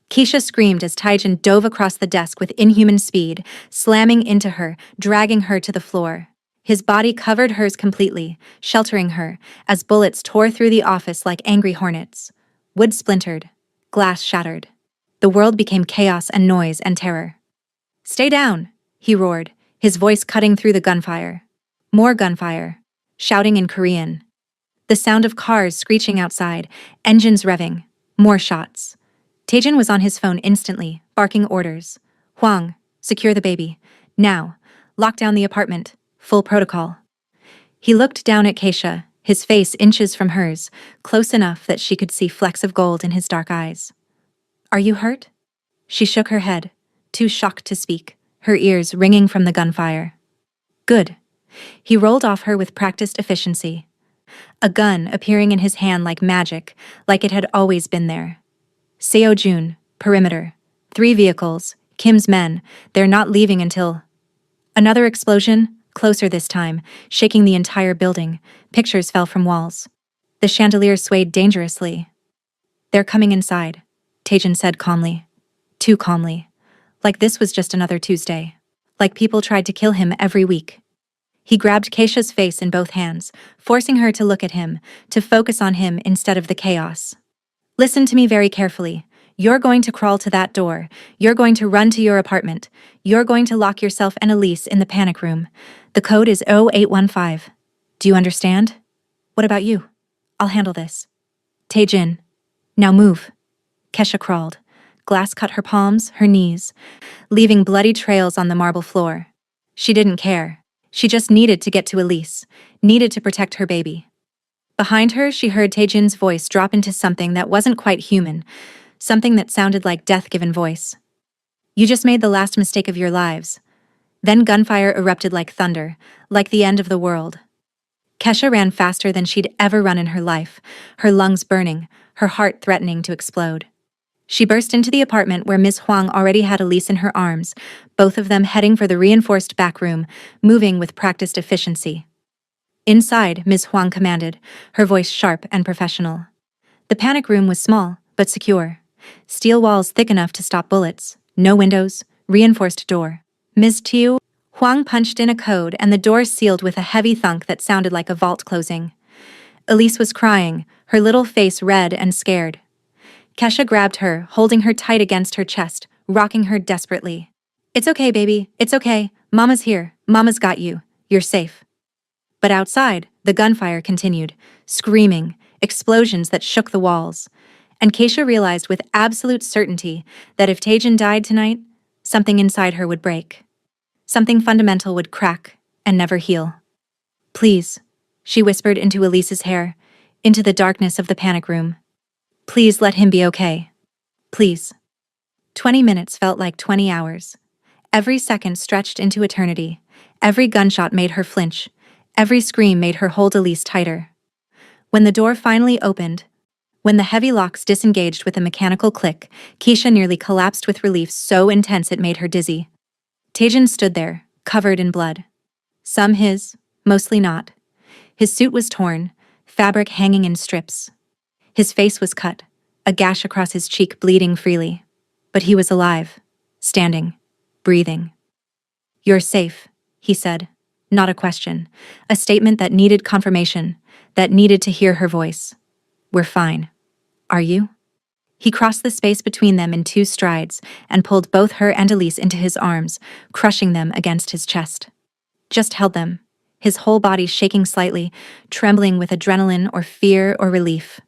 Keisha screamed as Taejin dove across the desk with inhuman speed, slamming into her, dragging her to the floor. His body covered hers completely, sheltering her, as bullets tore through the office like angry hornets. Wood splintered. Glass shattered. The world became chaos and noise and terror. "Stay down," he roared, his voice cutting through the gunfire. More gunfire. Shouting in Korean. The sound of cars screeching outside, engines revving. More shots. Taejin was on his phone instantly, barking orders. "Hwang, secure the baby. Now. Lock down the apartment. Full protocol." He looked down at Keisha, his face inches from hers, close enough that she could see flecks of gold in his dark eyes. "Are you hurt?" She shook her head, too shocked to speak, her ears ringing from the gunfire. "Good." He rolled off her with practiced efficiency. A gun appearing in his hand like magic, like it had always been there. Seojun, perimeter. 3 vehicles, Kim's men, they're not leaving until... Another explosion, closer this time, shaking the entire building. Pictures fell from walls. The chandelier swayed dangerously. "They're coming inside," Taejin said calmly. Too calmly. Like this was just another Tuesday. Like people tried to kill him every week. He grabbed Keisha's face in both hands, forcing her to look at him, to focus on him instead of the chaos. "Listen to me very carefully. You're going to crawl to that door. You're going to run to your apartment. You're going to lock yourself and Elise in the panic room. The code is 0815. Do you understand? What about you? I'll handle this." "Taejin. Now move." Kesha crawled. Glass cut her palms, her knees, leaving bloody trails on the marble floor. She didn't care. She just needed to get to Elise, needed to protect her baby. Behind her, she heard Taejin's voice drop into something that wasn't quite human, something that sounded like death-given voice. "You just made the last mistake of your lives." Then gunfire erupted like thunder, like the end of the world. Kesha ran faster than she'd ever run in her life, her lungs burning, her heart threatening to explode. She burst into the apartment where Ms. Huang already had Elise in her arms, both of them heading for the reinforced back room, moving with practiced efficiency. Inside, Ms. Huang commanded, her voice sharp and professional. The panic room was small, but secure. Steel walls thick enough to stop bullets, no windows, reinforced door. Ms. Tiu, Huang punched in a code and the door sealed with a heavy thunk that sounded like a vault closing. Elise was crying, her little face red and scared. Kesha grabbed her, holding her tight against her chest, rocking her desperately. "It's okay, baby, it's okay. Mama's here. Mama's got you. You're safe." But outside, the gunfire continued, screaming, explosions that shook the walls. And Keisha realized with absolute certainty that if Taejin died tonight, something inside her would break. Something fundamental would crack and never heal. "Please," she whispered into Elise's hair, into the darkness of the panic room. "Please let him be okay. Please." 20 minutes felt like 20 hours. Every second stretched into eternity. Every gunshot made her flinch. Every scream made her hold Elise tighter. When the door finally opened, when the heavy locks disengaged with a mechanical click, Keisha nearly collapsed with relief so intense it made her dizzy. Taejin stood there, covered in blood. Some his, mostly not. His suit was torn, fabric hanging in strips. His face was cut, a gash across his cheek bleeding freely. But he was alive, standing, breathing. "You're safe," he said. Not a question, a statement that needed confirmation, that needed to hear her voice. "We're fine. Are you?" He crossed the space between them in 2 strides and pulled both her and Elise into his arms, crushing them against his chest. Just held them, his whole body shaking slightly, trembling with adrenaline or fear or relief.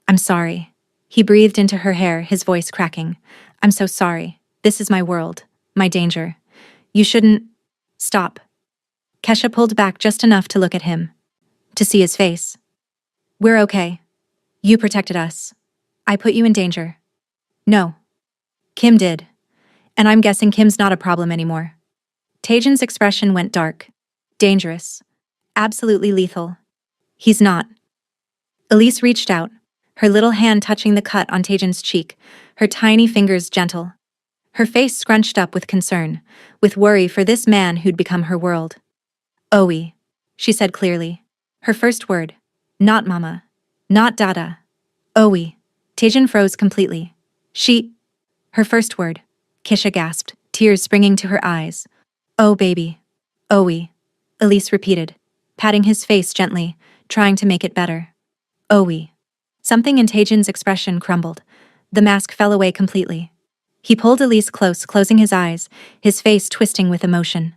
"I'm sorry." He breathed into her hair, his voice cracking. "I'm so sorry. This is my world, my danger. You shouldn't..." "Stop." Kesha pulled back just enough to look at him, to see his face. "We're okay. You protected us. I put you in danger." "No. Kim did. And I'm guessing Kim's not a problem anymore." Taejin's expression went dark. "Dangerous. Absolutely lethal. He's not." Elise reached out, her little hand touching the cut on Taejin's cheek, her tiny fingers gentle. Her face scrunched up with concern, with worry for this man who'd become her world. "Owie," she said clearly. Her first word. Not mama. Not dada. "Owie." Taejin froze completely. Her first word. Kisha gasped, tears springing to her eyes. "Oh baby. Owie." Elise repeated, patting his face gently, trying to make it better. "Owie." Something in Taejin's expression crumbled. The mask fell away completely. He pulled Elise close, closing his eyes, his face twisting with emotion.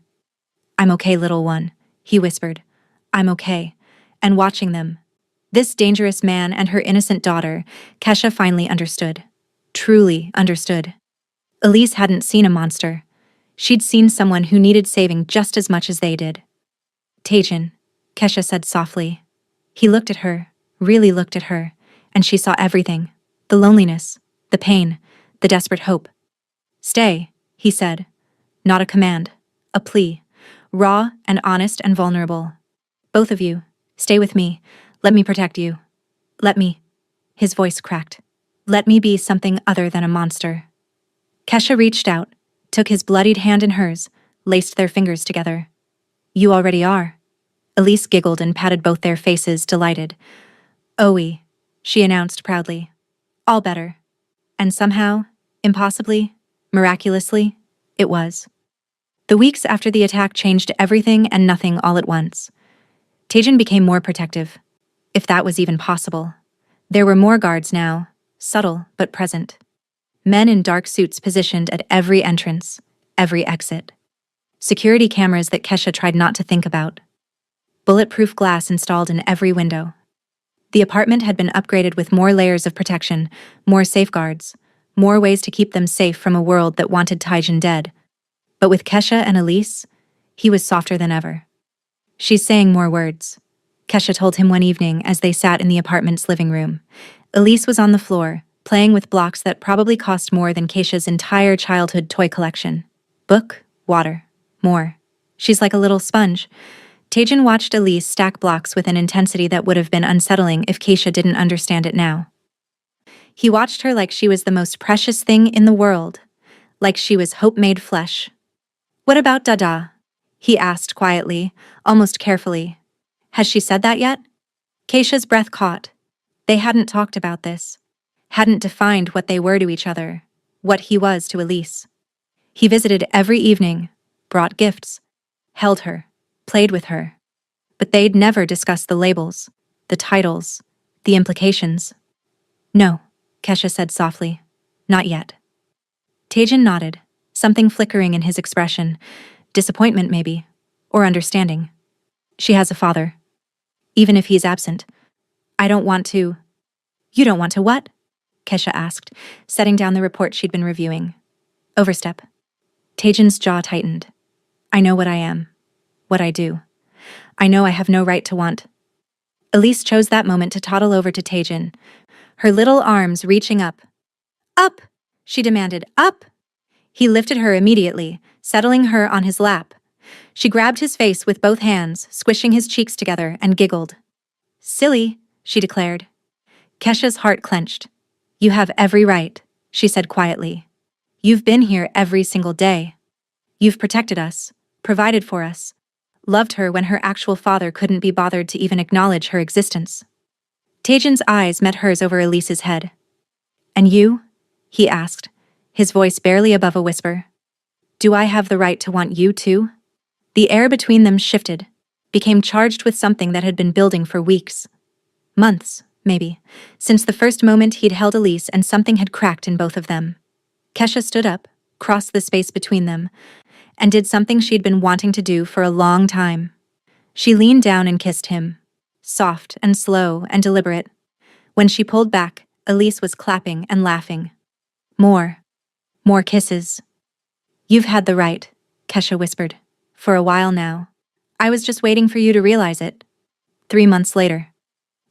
"I'm okay, little one," he whispered. "I'm okay." And watching them, this dangerous man and her innocent daughter, Kesha finally understood. Truly understood. Elise hadn't seen a monster. She'd seen someone who needed saving just as much as they did. "Taejin," Kesha said softly. He looked at her, really looked at her, and she saw everything. The loneliness, the pain, the desperate hope. "Stay," he said. Not a command, a plea. Raw and honest and vulnerable. "Both of you, stay with me. Let me protect you. Let me..." His voice cracked. "Let me be something other than a monster." Kesha reached out, took his bloodied hand in hers, laced their fingers together. "You already are." Elise giggled and patted both their faces, delighted. "Owie," she announced proudly. "All better." And somehow, impossibly, miraculously, it was. The weeks after the attack changed everything and nothing all at once. Taejin became more protective, if that was even possible. There were more guards now, subtle but present. Men in dark suits positioned at every entrance, every exit. Security cameras that Kesha tried not to think about. Bulletproof glass installed in every window. The apartment had been upgraded with more layers of protection, more safeguards, more ways to keep them safe from a world that wanted Taejin dead. But with Kesha and Elise, he was softer than ever. "She's saying more words," Kesha told him one evening as they sat in the apartment's living room. Elise was on the floor, playing with blocks that probably cost more than Keisha's entire childhood toy collection. Book, water, more. She's like a little sponge. Taejin watched Elise stack blocks with an intensity that would have been unsettling if Keisha didn't understand it now. He watched her like she was the most precious thing in the world, like she was hope made flesh. What about Dada? He asked quietly, almost carefully. Has she said that yet? Keisha's breath caught. They hadn't talked about this, hadn't defined what they were to each other, what he was to Elise. He visited every evening, brought gifts, held her, played with her. But they'd never discussed the labels, the titles, the implications. No, Kesha said softly. Not yet. Tejan nodded, something flickering in his expression. Disappointment, maybe, or understanding. She has a father. Even if he's absent. I don't want to. You don't want to what? Kesha asked, setting down the report she'd been reviewing. Overstep. Tejan's jaw tightened. I know what I am. What I do. I know I have no right to want. Elise chose that moment to toddle over to Tejan, her little arms reaching up. Up! She demanded, up! He lifted her immediately, settling her on his lap. She grabbed his face with both hands, squishing his cheeks together, and giggled. Silly, she declared. Kesha's heart clenched. You have every right, she said quietly. You've been here every single day. You've protected us, provided for us, loved her when her actual father couldn't be bothered to even acknowledge her existence. Tejan's eyes met hers over Elise's head. And you? He asked, his voice barely above a whisper. Do I have the right to want you too? The air between them shifted, became charged with something that had been building for weeks. Months, maybe, since the first moment he'd held Elise and something had cracked in both of them. Kesha stood up, crossed the space between them, and did something she'd been wanting to do for a long time. She leaned down and kissed him, soft and slow and deliberate. When she pulled back, Elise was clapping and laughing. More kisses. You've had the right, Kesha whispered, for a while now. I was just waiting for you to realize it. 3 months later.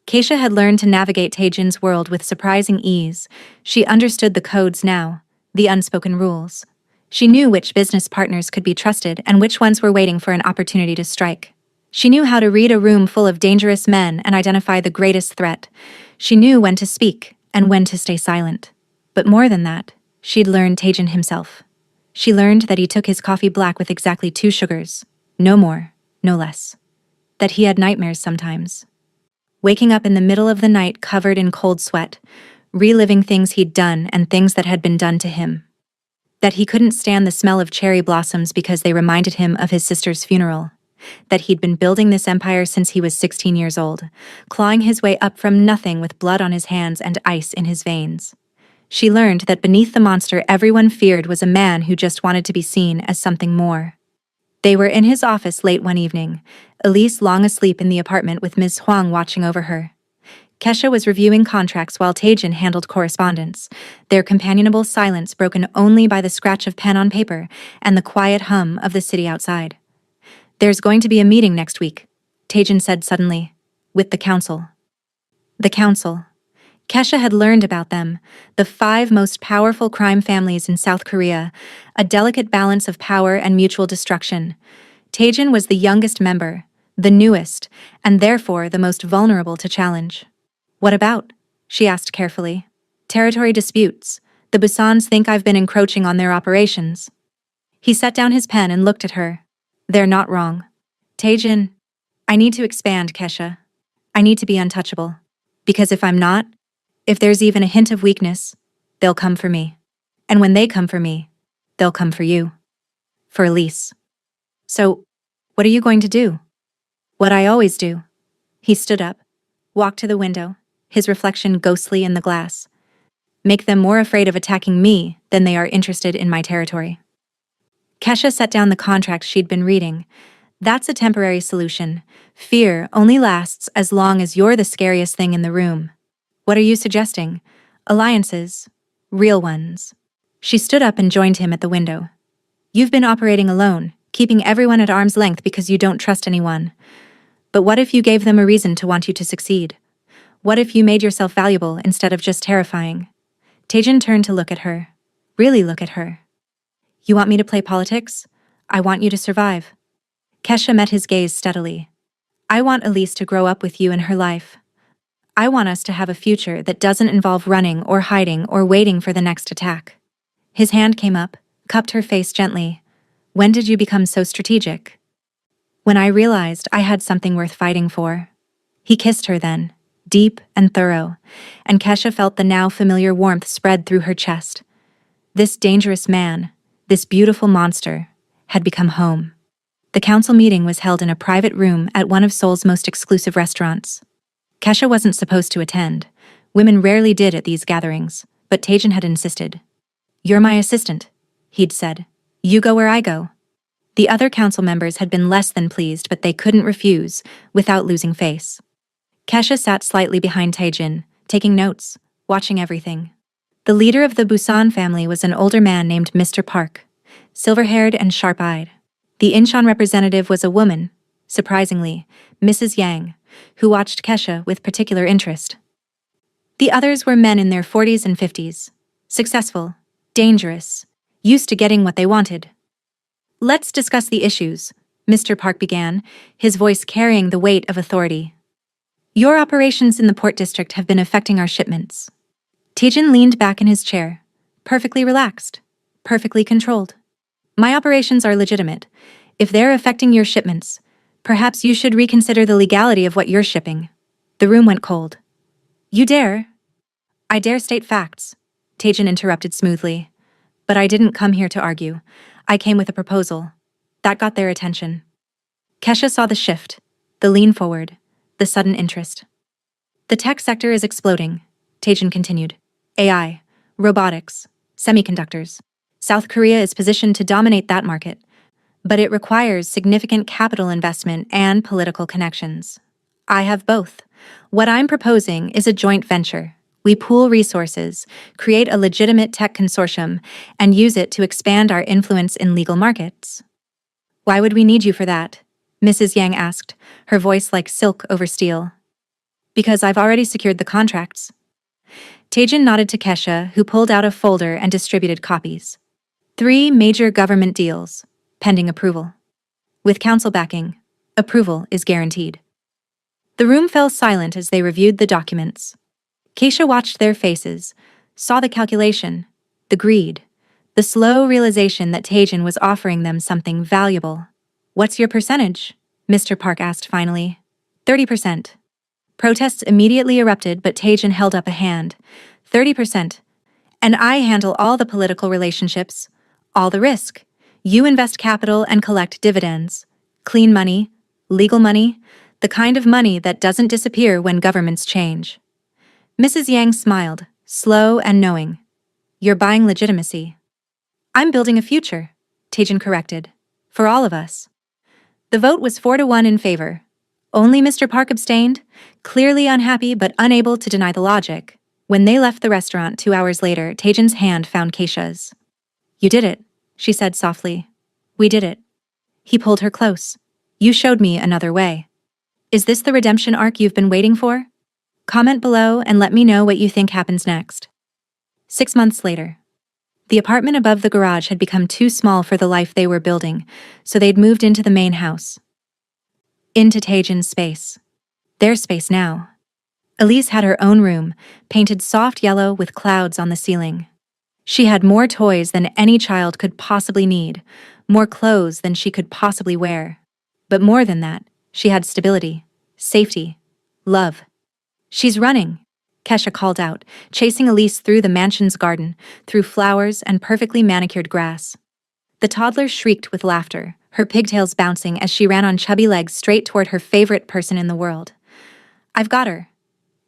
Keisha had learned to navigate Tejan's world with surprising ease. She understood the codes now, the unspoken rules. She knew which business partners could be trusted and which ones were waiting for an opportunity to strike. She knew how to read a room full of dangerous men and identify the greatest threat. She knew when to speak and when to stay silent. But more than that, she'd learned Tejan himself. She learned that he took his coffee black with exactly 2 sugars. No more, no less. That he had nightmares sometimes. Waking up in the middle of the night covered in cold sweat, reliving things he'd done and things that had been done to him. That he couldn't stand the smell of cherry blossoms because they reminded him of his sister's funeral. That he'd been building this empire since he was 16 years old, clawing his way up from nothing with blood on his hands and ice in his veins. She learned that beneath the monster everyone feared was a man who just wanted to be seen as something more. They were in his office late one evening, Elise long asleep in the apartment with Ms. Huang watching over her. Kesha was reviewing contracts while Tejan handled correspondence, their companionable silence broken only by the scratch of pen on paper and the quiet hum of the city outside. There's going to be a meeting next week, Tejan said suddenly, with the council. The council. Kesha had learned about them, the 5 most powerful crime families in South Korea, a delicate balance of power and mutual destruction. Tejan was the youngest member, the newest, and therefore the most vulnerable to challenge. What about? She asked carefully. Territory disputes. The Busans think I've been encroaching on their operations. He set down his pen and looked at her. They're not wrong. Tejan, I need to expand, Kesha. I need to be untouchable. Because if I'm not, if there's even a hint of weakness, they'll come for me. And when they come for me, they'll come for you. For Elise. So, what are you going to do? What I always do. He stood up, walked to the window, his reflection ghostly in the glass. Make them more afraid of attacking me than they are interested in my territory. Kesha set down the contract she'd been reading. That's a temporary solution. Fear only lasts as long as you're the scariest thing in the room. What are you suggesting? Alliances. Real ones. She stood up and joined him at the window. You've been operating alone, keeping everyone at arm's length because you don't trust anyone. But what if you gave them a reason to want you to succeed? What if you made yourself valuable instead of just terrifying? Tejan turned to look at her. Really look at her. You want me to play politics? I want you to survive. Kesha met his gaze steadily. I want Elise to grow up with you in her life. I want us to have a future that doesn't involve running or hiding or waiting for the next attack. His hand came up, cupped her face gently. When did you become so strategic? When I realized I had something worth fighting for. He kissed her then, deep and thorough, and Kesha felt the now familiar warmth spread through her chest. This dangerous man, this beautiful monster, had become home. The council meeting was held in a private room at one of Seoul's most exclusive restaurants. Kesha wasn't supposed to attend. Women rarely did at these gatherings, but Taejin had insisted. "You're my assistant," he'd said. "You go where I go." The other council members had been less than pleased, but they couldn't refuse, without losing face. Kesha sat slightly behind Taejin, taking notes, watching everything. The leader of the Busan family was an older man named Mr. Park, silver-haired and sharp-eyed. The Incheon representative was a woman, surprisingly, Mrs. Yang, who watched Kesha with particular interest. The others were men in their 40s and 50s, successful, dangerous, used to getting what they wanted. "Let's discuss the issues," Mr. Park began, his voice carrying the weight of authority. "Your operations in the port district have been affecting our shipments." Taejin leaned back in his chair, perfectly relaxed, perfectly controlled. "My operations are legitimate. If they're affecting your shipments, perhaps you should reconsider the legality of what you're shipping." The room went cold. "You dare?" "I dare state facts," Taejin interrupted smoothly. "But I didn't come here to argue. I came with a proposal." That got their attention. Kesha saw the shift, the lean forward, the sudden interest. "The tech sector is exploding," Taejin continued. "AI, robotics, semiconductors. South Korea is positioned to dominate that market, but it requires significant capital investment and political connections. I have both. What I'm proposing is a joint venture. We pool resources, create a legitimate tech consortium, and use it to expand our influence in legal markets." "Why would we need you for that?" Mrs. Yang asked, her voice like silk over steel. "Because I've already secured the contracts." Taejin nodded to Kesha, who pulled out a folder and distributed copies. 3 major government deals, pending approval. With council backing, approval is guaranteed. The room fell silent as they reviewed the documents. Kesha watched their faces, saw the calculation, the greed, the slow realization that Taejin was offering them something valuable. "What's your percentage?" Mr. Park asked finally. 30%. Protests immediately erupted, but Taejin held up a hand. 30%. "And I handle all the political relationships, all the risk. You invest capital and collect dividends. Clean money, legal money, the kind of money that doesn't disappear when governments change." Mrs. Yang smiled, slow and knowing. "You're buying legitimacy." "I'm building a future," Taejin corrected. "For all of us." The vote was 4-1 in favor. Only Mr. Park abstained, clearly unhappy but unable to deny the logic. When they left the restaurant 2 hours later, Taejin's hand found Keisha's. "You did it," she said softly. "We did it." He pulled her close. "You showed me another way." Is this the redemption arc you've been waiting for? Comment below and let me know what you think happens next. 6 months later. The apartment above the garage had become too small for the life they were building, so they'd moved into the main house. Into Taejin's space. Their space now. Elise had her own room, painted soft yellow with clouds on the ceiling. She had more toys than any child could possibly need, more clothes than she could possibly wear. But more than that, she had stability, safety, love. "She's running," Kesha called out, chasing Elise through the mansion's garden, through flowers and perfectly manicured grass. The toddler shrieked with laughter, her pigtails bouncing as she ran on chubby legs straight toward her favorite person in the world. "I've got her."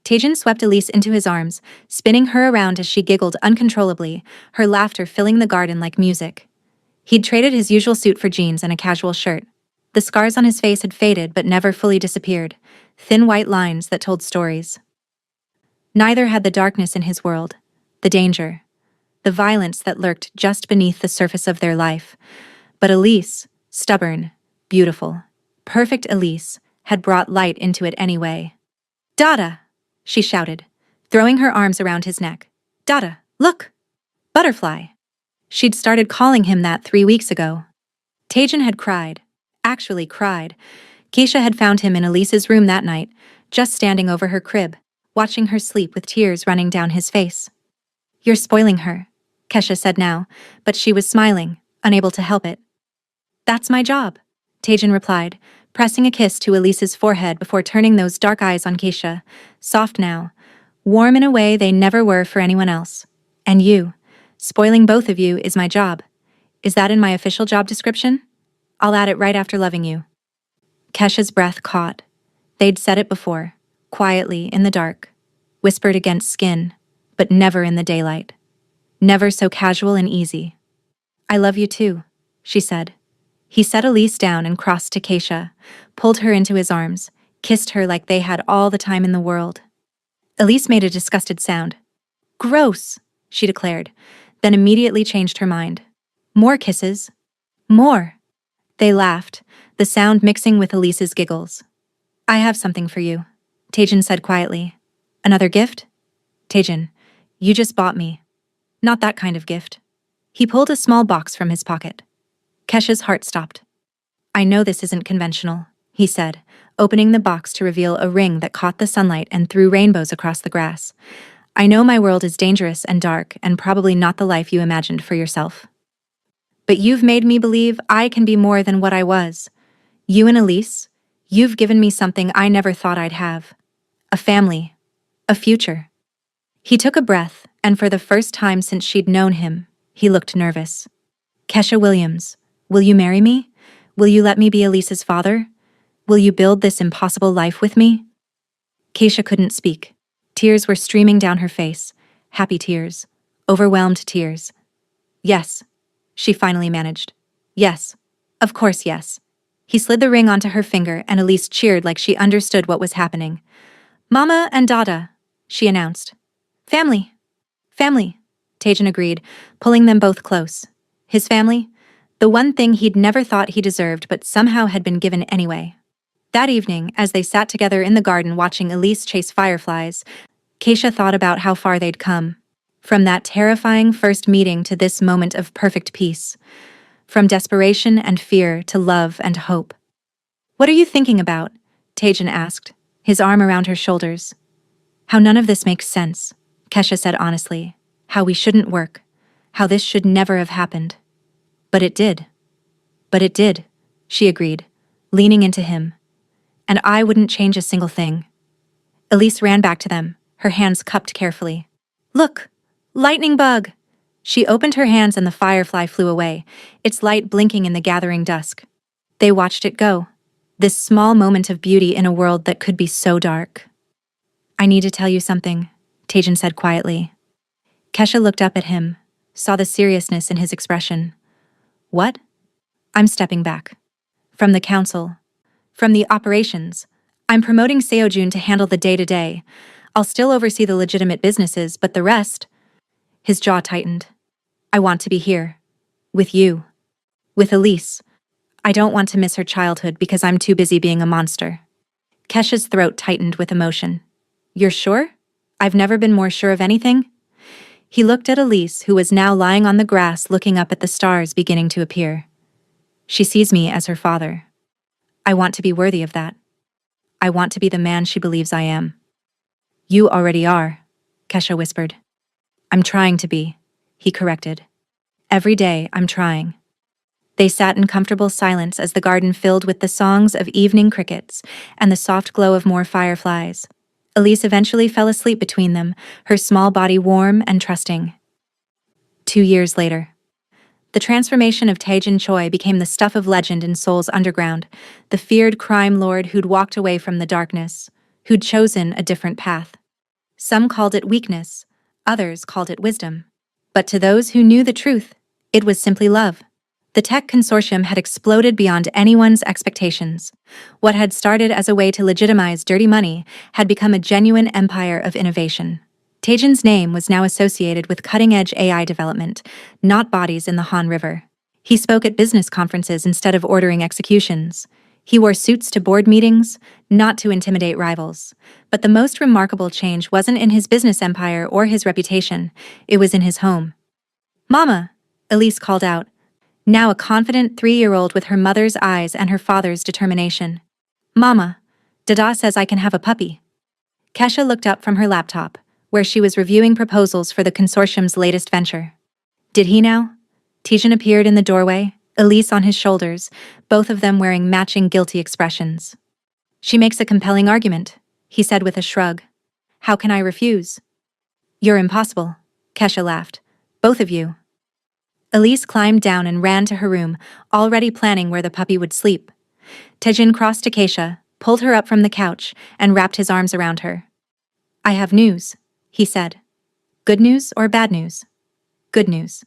Taejin swept Elise into his arms, spinning her around as she giggled uncontrollably, her laughter filling the garden like music. He'd traded his usual suit for jeans and a casual shirt. The scars on his face had faded but never fully disappeared, thin white lines that told stories. Neither had the darkness in his world, the danger, the violence that lurked just beneath the surface of their life. But Elise, stubborn, beautiful, perfect Elise, had brought light into it anyway. "Dada!" she shouted, throwing her arms around his neck. "Dada, look! Butterfly!" She'd started calling him that 3 weeks ago. Taejin had cried, actually cried. Keisha had found him in Elise's room that night, just standing over her crib. watching her sleep with tears running down his face. "You're spoiling her," Kesha said now, but she was smiling, unable to help it. "That's my job," Tajan replied, pressing a kiss to Elise's forehead before turning those dark eyes on Keisha, soft now, warm in a way they never were for anyone else. "And you, spoiling both of you is my job. Is that in my official job description? I'll add it right after loving you." Kesha's breath caught. They'd said it before, quietly, in the dark, whispered against skin, but never in the daylight. Never so casual and easy. "I love you too," she said. He set Elise down and crossed to Keisha, pulled her into his arms, kissed her like they had all the time in the world. Elise made a disgusted sound. "Gross," she declared, then immediately changed her mind. "More kisses. More." They laughed, the sound mixing with Elise's giggles. "I have something for you," Tajan said quietly. "Another gift?" "Tajan, you just bought me. Not that kind of gift." He pulled a small box from his pocket. Kesha's heart stopped. "I know this isn't conventional," he said, opening the box to reveal a ring that caught the sunlight and threw rainbows across the grass. "I know my world is dangerous and dark and probably not the life you imagined for yourself. But you've made me believe I can be more than what I was. You and Elise, you've given me something I never thought I'd have. A family. A future." He took a breath, and for the first time since she'd known him, he looked nervous. "Kesha Williams, will you marry me? Will you let me be Elise's father? Will you build this impossible life with me?" Keisha couldn't speak. Tears were streaming down her face, happy tears, overwhelmed tears. "Yes," she finally managed. "Yes. Of course yes." He slid the ring onto her finger and Elise cheered like she understood what was happening. "Mama and Dada," she announced. "Family. Family," Tajan agreed, pulling them both close. His family? The one thing he'd never thought he deserved but somehow had been given anyway. That evening, as they sat together in the garden watching Elise chase fireflies, Keisha thought about how far they'd come. From that terrifying first meeting to this moment of perfect peace. From desperation and fear to love and hope. "What are you thinking about?" Tajan asked, his arm around her shoulders. "How none of this makes sense," Kesha said honestly. "How we shouldn't work. How this should never have happened. But it did." "But it did," she agreed, leaning into him. "And I wouldn't change a single thing." Elise ran back to them, her hands cupped carefully. "Look! Lightning bug!" She opened her hands and the firefly flew away, its light blinking in the gathering dusk. They watched it go. This small moment of beauty in a world that could be so dark. "I need to tell you something," Tajan said quietly. Kesha looked up at him, saw the seriousness in his expression. "What?" "I'm stepping back. From the council. From the operations. I'm promoting Seojun to handle the day-to-day. I'll still oversee the legitimate businesses, but the rest..." His jaw tightened. "I want to be here. With you. With Elise. I don't want to miss her childhood because I'm too busy being a monster." Kesha's throat tightened with emotion. "You're sure? I've never been more sure of anything." He looked at Elise, who was now lying on the grass looking up at the stars beginning to appear. "She sees me as her father. I want to be worthy of that. I want to be the man she believes I am." "You already are," Kesha whispered. "I'm trying to be," he corrected. "Every day I'm trying." They sat in comfortable silence as the garden filled with the songs of evening crickets and the soft glow of more fireflies. Elise eventually fell asleep between them, her small body warm and trusting. 2 years later. The transformation of Taejin Choi became the stuff of legend in Seoul's underground, the feared crime lord who'd walked away from the darkness, who'd chosen a different path. Some called it weakness, others called it wisdom. But to those who knew the truth, it was simply love. The tech consortium had exploded beyond anyone's expectations. What had started as a way to legitimize dirty money had become a genuine empire of innovation. Taejin's name was now associated with cutting-edge AI development, not bodies in the Han River. He spoke at business conferences instead of ordering executions. He wore suits to board meetings, not to intimidate rivals. But the most remarkable change wasn't in his business empire or his reputation, it was in his home. "Mama!" Elise called out, now a confident 3-year-old with her mother's eyes and her father's determination. "Mama, Dada says I can have a puppy." Kesha looked up from her laptop, where she was reviewing proposals for the consortium's latest venture. Did he now? Tijan appeared in the doorway, Elise on his shoulders, both of them wearing matching guilty expressions. She makes a compelling argument, he said with a shrug. How can I refuse? You're impossible, Kesha laughed. Both of you. Elise climbed down and ran to her room, already planning where the puppy would sleep. Tijan crossed to Kesha, pulled her up from the couch, and wrapped his arms around her. I have news, he said. Good news or bad news? Good news.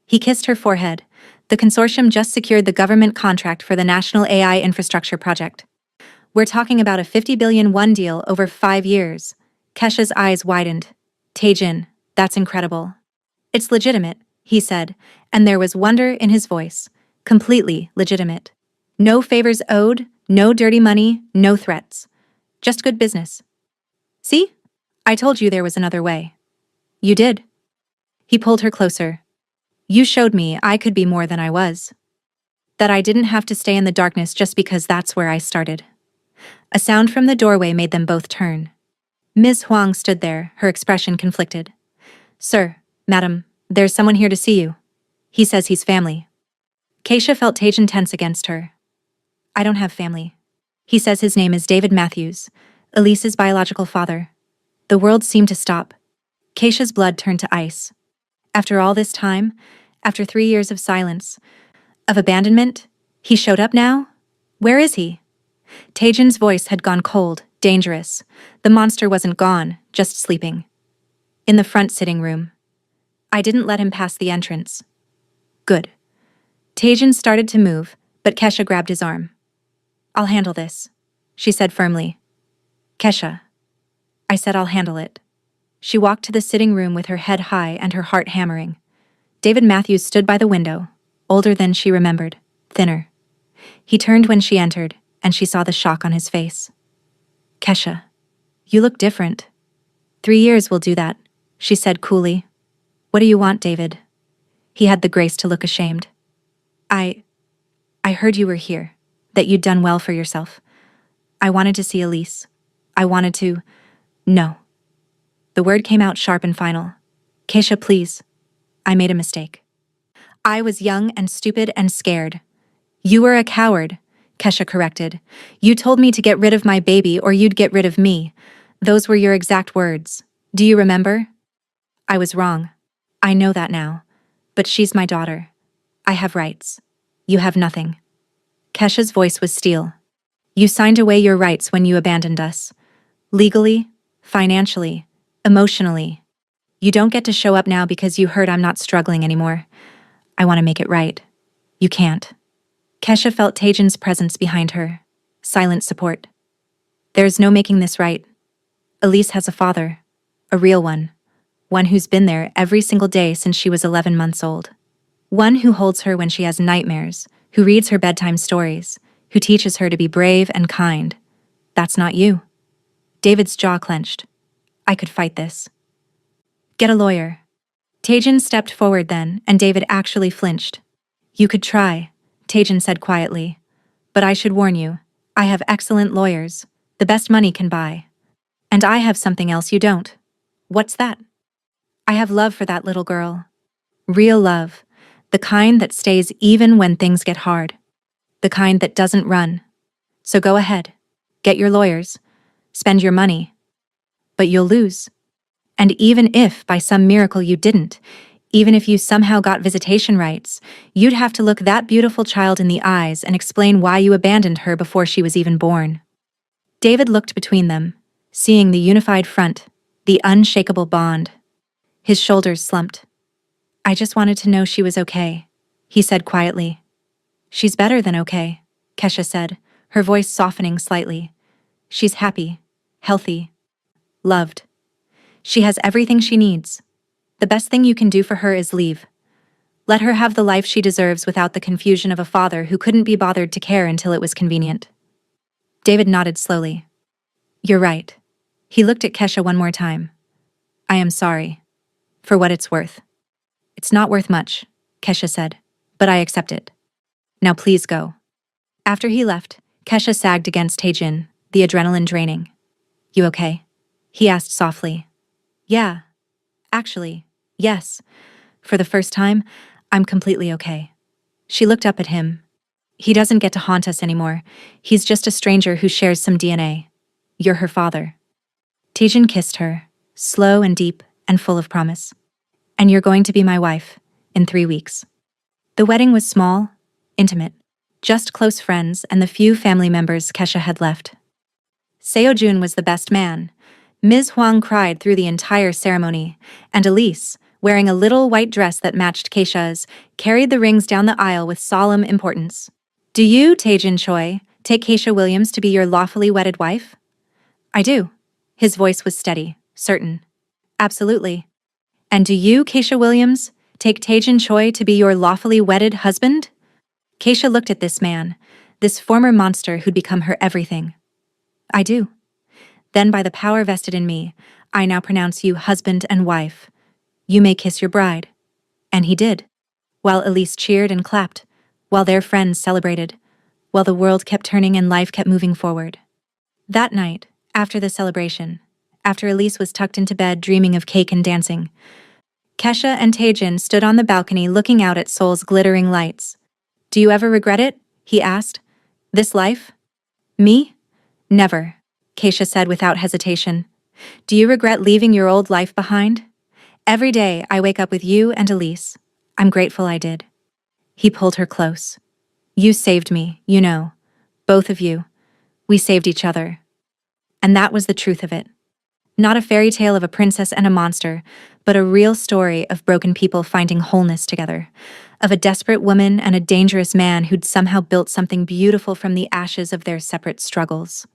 He kissed her forehead. The consortium just secured the government contract for the National AI Infrastructure Project. We're talking about a 50 billion won deal over 5 years. Kesha's eyes widened. Taejin, that's incredible. It's legitimate, he said, and there was wonder in his voice. Completely legitimate. No favors owed, no dirty money, no threats. Just good business. See? I told you there was another way. You did. He pulled her closer. You showed me I could be more than I was. That I didn't have to stay in the darkness just because that's where I started. A sound from the doorway made them both turn. Ms. Huang stood there, her expression conflicted. Sir, madam, there's someone here to see you. He says he's family. Keisha felt Taejin tense against her. I don't have family. He says his name is David Matthews, Elise's biological father. The world seemed to stop. Keisha's blood turned to ice. After all this time, after 3 years of silence, of abandonment, he showed up now? Where is he? Taejin's voice had gone cold, dangerous. The monster wasn't gone, just sleeping. In the front sitting room. I didn't let him pass the entrance. Good. Taejin started to move, but Kesha grabbed his arm. I'll handle this, she said firmly. Kesha. I said I'll handle it. She walked to the sitting room with her head high and her heart hammering. David Matthews stood by the window, older than she remembered, thinner. He turned when she entered, and she saw the shock on his face. Kesha, you look different. 3 years will do that, she said coolly. What do you want, David? He had the grace to look ashamed. I heard you were here, that you'd done well for yourself. I wanted to see Elise. I wanted to... No. The word came out sharp and final. Keisha, please. I made a mistake. I was young and stupid and scared. You were a coward, Kesha corrected. You told me to get rid of my baby or you'd get rid of me. Those were your exact words. Do you remember? I was wrong. I know that now. But she's my daughter. I have rights. You have nothing. Kesha's voice was steel. You signed away your rights when you abandoned us. Legally, financially, emotionally. You don't get to show up now because you heard I'm not struggling anymore. I want to make it right. You can't. Kesha felt Taejin's presence behind her. Silent support. There's no making this right. Elise has a father. A real one. One who's been there every single day since she was 11 months old. One who holds her when she has nightmares, who reads her bedtime stories, who teaches her to be brave and kind. That's not you. David's jaw clenched. I could fight this. Get a lawyer. Taejin stepped forward then, and David actually flinched. You could try, Taejin said quietly. But I should warn you, I have excellent lawyers, the best money can buy. And I have something else you don't. What's that? I have love for that little girl. Real love. The kind that stays even when things get hard. The kind that doesn't run. So go ahead. Get your lawyers. Spend your money. But you'll lose. And even if by some miracle you didn't, even if you somehow got visitation rights, you'd have to look that beautiful child in the eyes and explain why you abandoned her before she was even born. David looked between them, seeing the unified front, the unshakable bond. His shoulders slumped. I just wanted to know she was okay, he said quietly. She's better than okay, Kesha said, her voice softening slightly. She's happy, healthy, loved. She has everything she needs. The best thing you can do for her is leave. Let her have the life she deserves without the confusion of a father who couldn't be bothered to care until it was convenient. David nodded slowly. You're right. He looked at Kesha one more time. I am sorry. For what it's worth. It's not worth much, Kesha said, but I accept it. Now please go. After he left, Kesha sagged against Taejin, the adrenaline draining. You okay? He asked softly. Yeah, actually, yes. For the first time, I'm completely okay. She looked up at him. He doesn't get to haunt us anymore. He's just a stranger who shares some DNA. You're her father. Taejin kissed her, slow and deep and full of promise. And you're going to be my wife, in 3 weeks. The wedding was small, intimate, just close friends and the few family members Kesha had left. Seo-jun was the best man. Ms. Huang cried through the entire ceremony, and Elise, wearing a little white dress that matched Keisha's, carried the rings down the aisle with solemn importance. Do you, Taejin Choi, take Keisha Williams to be your lawfully wedded wife? I do. His voice was steady, certain. Absolutely. And do you, Keisha Williams, take Taejin Choi to be your lawfully wedded husband? Keisha looked at this man, this former monster who'd become her everything. I do. Then by the power vested in me, I now pronounce you husband and wife. You may kiss your bride. And he did. While Elise cheered and clapped, while their friends celebrated, while the world kept turning and life kept moving forward. That night, after the celebration, after Elise was tucked into bed dreaming of cake and dancing, Kesha and Taejin stood on the balcony looking out at Seoul's glittering lights. Do you ever regret it? He asked. This life? Me? Never, Keisha said without hesitation. Do you regret leaving your old life behind? Every day I wake up with you and Elise. I'm grateful I did. He pulled her close. You saved me, you know. Both of you. We saved each other. And that was the truth of it. Not a fairy tale of a princess and a monster, but a real story of broken people finding wholeness together, of a desperate woman and a dangerous man who'd somehow built something beautiful from the ashes of their separate struggles.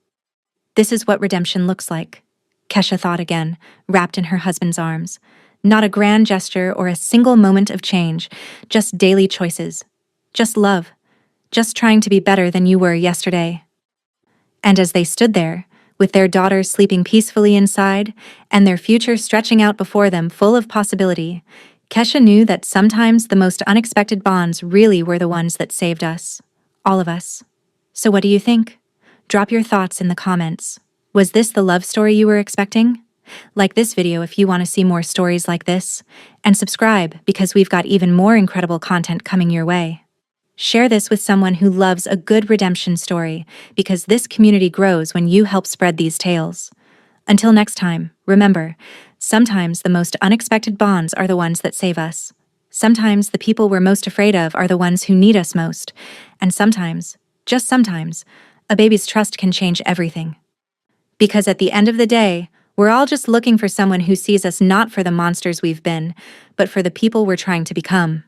This is what redemption looks like, Kesha thought again, wrapped in her husband's arms. Not a grand gesture or a single moment of change, just daily choices. Just love. Just trying to be better than you were yesterday. And as they stood there, with their daughters sleeping peacefully inside, and their future stretching out before them full of possibility, Kesha knew that sometimes the most unexpected bonds really were the ones that saved us. All of us. So what do you think? Drop your thoughts in the comments. Was this the love story you were expecting? Like this video if you want to see more stories like this, and subscribe because we've got even more incredible content coming your way. Share this with someone who loves a good redemption story, because this community grows when you help spread these tales. Until next time, remember, sometimes the most unexpected bonds are the ones that save us. Sometimes the people we're most afraid of are the ones who need us most. And sometimes, just sometimes, a baby's trust can change everything. Because at the end of the day, we're all just looking for someone who sees us not for the monsters we've been, but for the people we're trying to become.